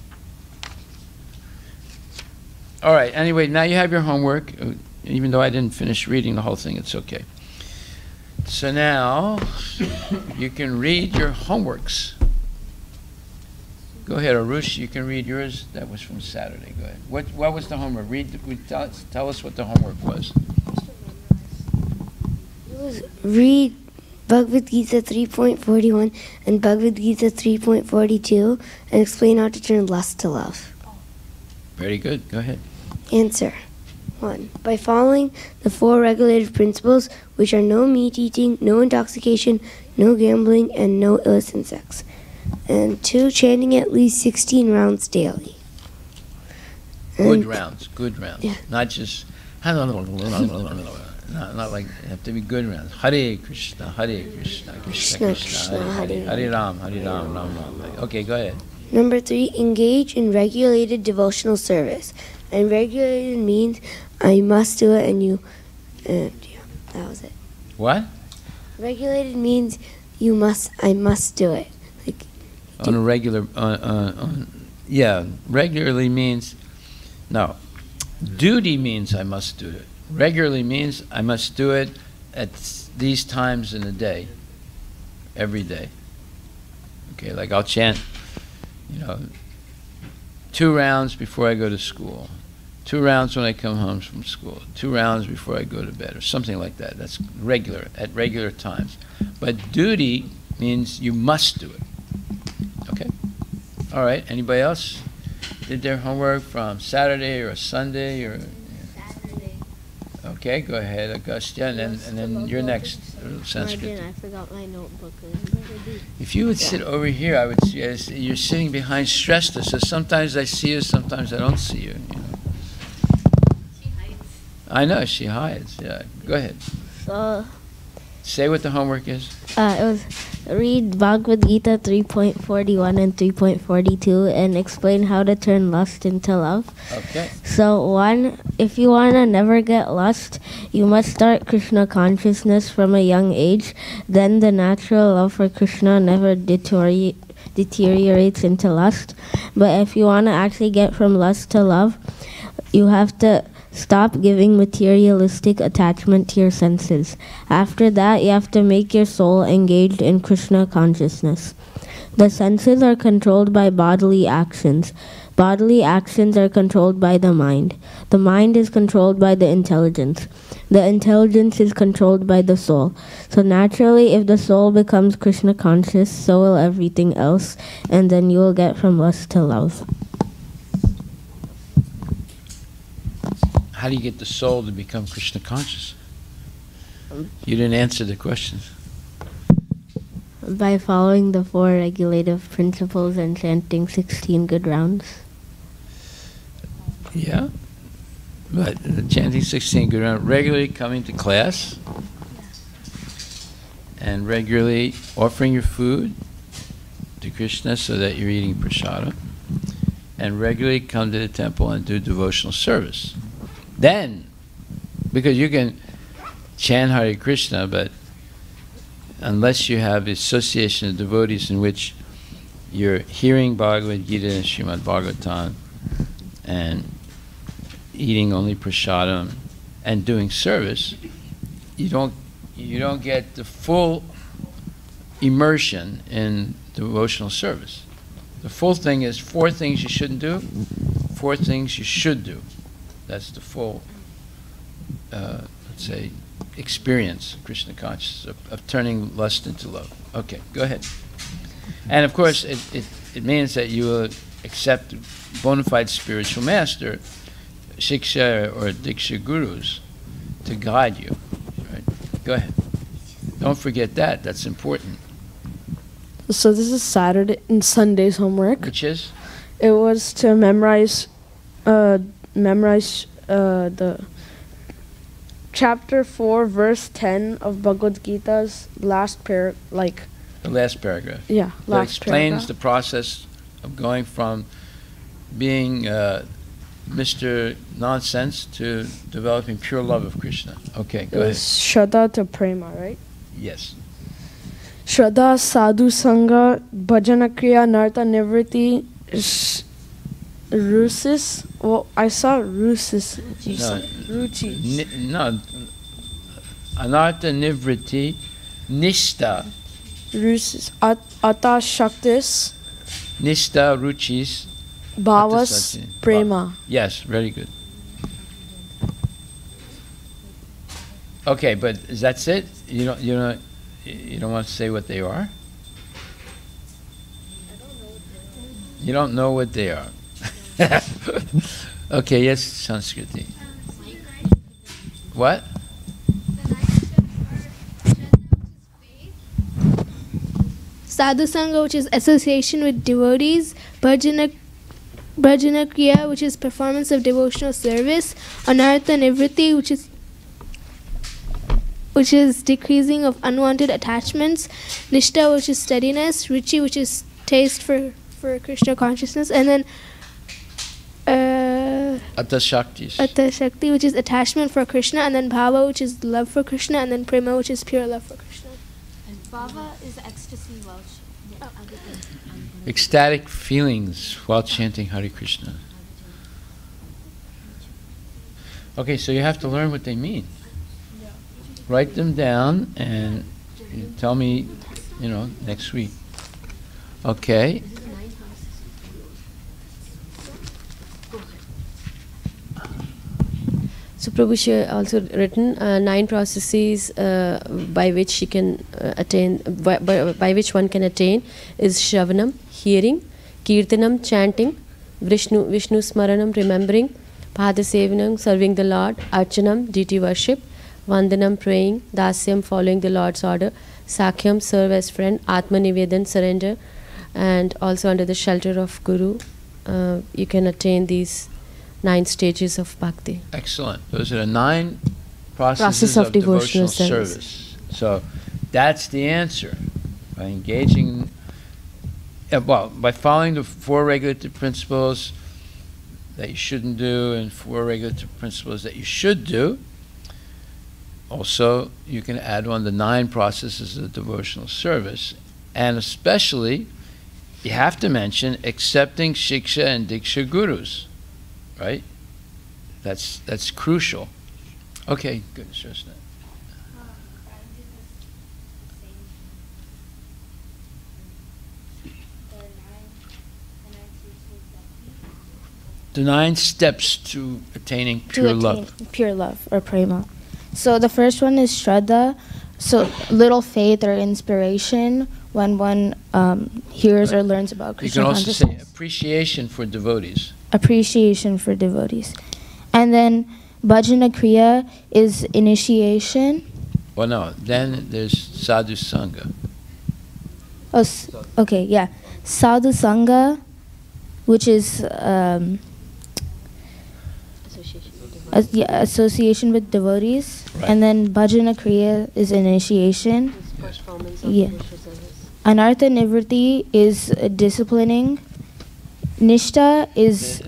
All right, anyway, now you have your homework. Even though I didn't finish reading the whole thing, it's okay. So now you can read your homeworks. Go ahead, Arush, you can read yours. That was from Saturday. Go ahead. What was the homework? Tell us what the homework was. It was read Bhagavad Gita 3.41 and Bhagavad Gita 3.42 and explain how to turn lust to love. Very good. Go ahead. Answer. 1. By following the 4 regulative principles, which are no meat eating, no intoxication, no gambling, and no illicit sex. And 2. Chanting at least 16 rounds daily. Good rounds. Yeah. Not just, not like, it have to be good rounds. Hare Krishna, Krishna Krishna, Hare Ram, Ram Ram. Okay, go ahead. Number 3. Engage in regulated devotional service. And regulated means I must do it, and yeah, that was it. What? Regulated means I must do it. Like On a regular, yeah, regularly means, no. Duty means I must do it. Regularly means I must do it at these times in the day, every day. Okay, like I'll chant, 2 rounds before I go to school, 2 rounds when I come home from school, 2 rounds before I go to bed, or something like that. That's regular, at regular times. But duty means you must do it. Okay? All right, anybody else did their homework from Saturday or Sunday or? Saturday. Okay, go ahead, Agastya, and then you're next, Sanskrit. I forgot my notebook. If you would sit over here, I would see you're sitting behind Shrestha, so sometimes I see you, sometimes I don't see you. She hides. I know, she hides, yeah. Go ahead. So, Say what the homework is. it was read Bhagavad Gita 3.41 and 3.42 and explain how to turn lust into love. Okay. So 1, if you want to never get lust, you must start Krishna consciousness from a young age. Then the natural love for Krishna never deteriorates into lust. But if you want to actually get from lust to love, you have to stop giving materialistic attachment to your senses. After that, you have to make your soul engaged in Krishna consciousness. The senses are controlled by bodily actions. Bodily actions are controlled by the mind. The mind is controlled by the intelligence. The intelligence is controlled by the soul. So naturally, if the soul becomes Krishna conscious, so will everything else, and then you will get from lust to love. How do you get the soul to become Krishna conscious? You didn't answer the question. By following the 4 regulative principles and chanting 16 good rounds. Yeah. But chanting 16 good rounds, regularly coming to class, and regularly offering your food to Krishna so that you're eating prasada, and regularly come to the temple and do devotional service. Then, because you can chant Hare Krishna, but unless you have association of devotees in which you're hearing Bhagavad Gita and Srimad Bhagavatam and eating only prasadam and doing service, you you don't get the full immersion in devotional service. The full thing is 4 things you shouldn't do, 4 things you should do. That's the full, let's say, experience of Krishna consciousness, of turning lust into love. Okay, go ahead. And of course, it means that you will accept bona fide spiritual master, shiksha or diksha gurus, to guide you. Right? Go ahead. Don't forget that. That's important. So this is Saturday and Sunday's homework. Which is? It was to memorize the chapter 4, verse 10 of Bhagavad Gita's last The last paragraph. Yeah, That last explains paragraph. the process of going from being Mr. Nonsense to developing pure love of Krishna. Okay, go ahead. Shraddha to Prema, right? Yes. Shraddha, Sadhu Sangha, Bhajana Kriya, Narta Nivriti, Rusis. Well, I saw Rusis. No, Ruchi. no. Anartha Nivriti, Nishta. Rusis. Ata Shaktis, Nishta Ruchis. Bhavas, Atasati. Prema. Yes, very good. Okay, but that's it? You don't want to say what they are? You don't know what they are. Okay, yes, Sanskriti. What? Sadhu Sangha, which is association with devotees, Bhajana Kriya, which is performance of devotional service, Anartha Nivriti, which is decreasing of unwanted attachments, Nishta, which is steadiness, Ruchi, which is taste for Krishna consciousness, and then Atashaktis. Atashakti, which is attachment for Krishna, and then Bhava, which is love for Krishna, and then Prema, which is pure love for Krishna. And Bhava is ecstasy Welsh. Ecstatic feelings while chanting Hare Krishna. Okay, so you have to learn what they mean. Write them down and you tell me, next week. Okay. So Prabhu, she also written 9 processes by which she can attain, by which one can attain is Shravanam, hearing, Kirtanam, chanting, Vishnu Smaranam, remembering, Padasevanam, serving the Lord, Archanam, deity worship, Vandanam, praying, Dasyam, following the Lord's order, Sakhyam, serve as friend, Atma Nivedan, surrender, and also under the shelter of Guru, you can attain these 9 stages of bhakti. Excellent. Those are the 9 processes of devotional service. So that's the answer. By engaging, by following the 4 regulative principles that you shouldn't do and 4 regulative principles that you should do. Also, you can add on the 9 processes of devotional service, and especially, you have to mention accepting shiksha and diksha gurus. Right? That's crucial. Okay, good. Shosna. The 9 steps to attaining pure love. Pure love or prema. So the first one is Shraddha. So little faith or inspiration when one hears or learns about Krishna You can also consciousness. say appreciation for devotees. Appreciation for devotees. And then Bhajana Kriya is initiation. Well, no, then there's Sadhu Sangha. Oh, okay, yeah. Sadhu Sangha, which is association with devotees. Right. And then Bhajana Kriya is initiation. Performance Yeah. devotional service. Anartha Nivriti is disciplining. Nishta is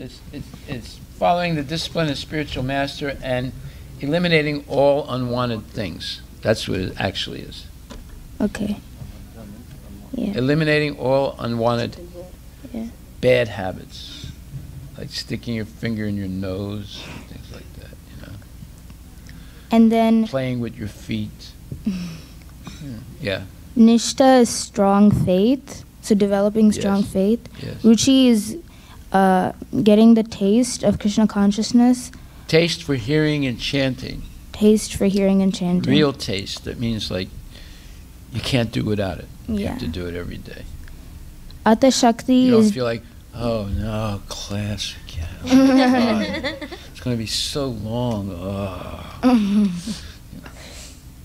It's following the discipline of spiritual master and eliminating all unwanted things. That's what it actually is. okay. Yeah. Eliminating all unwanted Yeah. bad habits, like sticking your finger in your nose, and things like that. And then Playing with your feet. Yeah. Nishta is strong faith, so developing strong Yes. faith. Yes. Ruchi is getting the taste of Krishna consciousness, Taste for hearing and chanting. taste for hearing and chanting. Real taste. That means like you can't do without it. You Yeah. have to do it every day. Atta Shakti You don't is feel like, oh no, class again. Oh, God. It's going to be so long. Oh.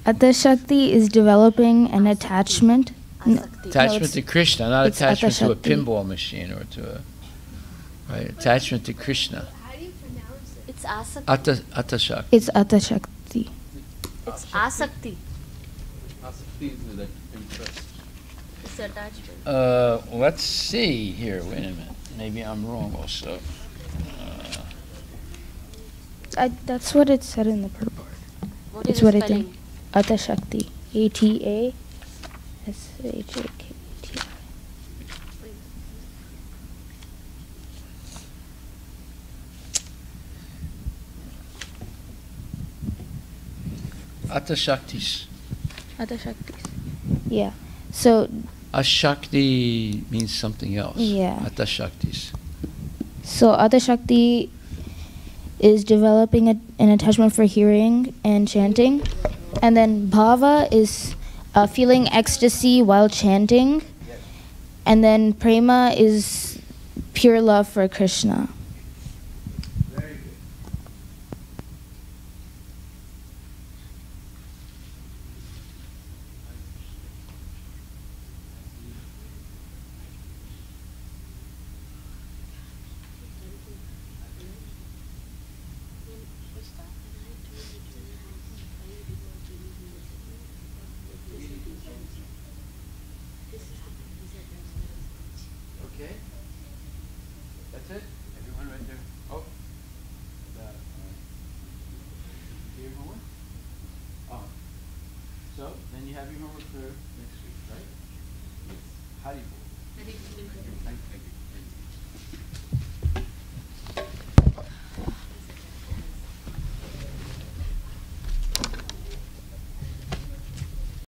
Atta Shakti is developing an attachment. Attachment to Krishna, not it's attachment to a Atta Shakti. pinball machine or to a right. Attachment to Krishna. How do you pronounce it? It's asakti. Atta Shakti. It's Atta Shakti. It's asakti. Asakti is that interest. It's attachment. Let's see here. Wait a minute. Maybe I'm wrong also. That's what it said in the purport. What It's is what the I think. spelling? Atta Shakti. ATASHAKTI. Atta Shaktis. Atta Shakti. Yeah. So Ashakti means something else. Yeah. Atta Shaktis. So Atta Shakti is developing an attachment for hearing and chanting. And then Bhava is feeling ecstasy while chanting. And then Prema is pure love for Krishna. Very good. Okay. That's it? Everyone right there? Oh. Do your homework? Oh. So, then you have your homework for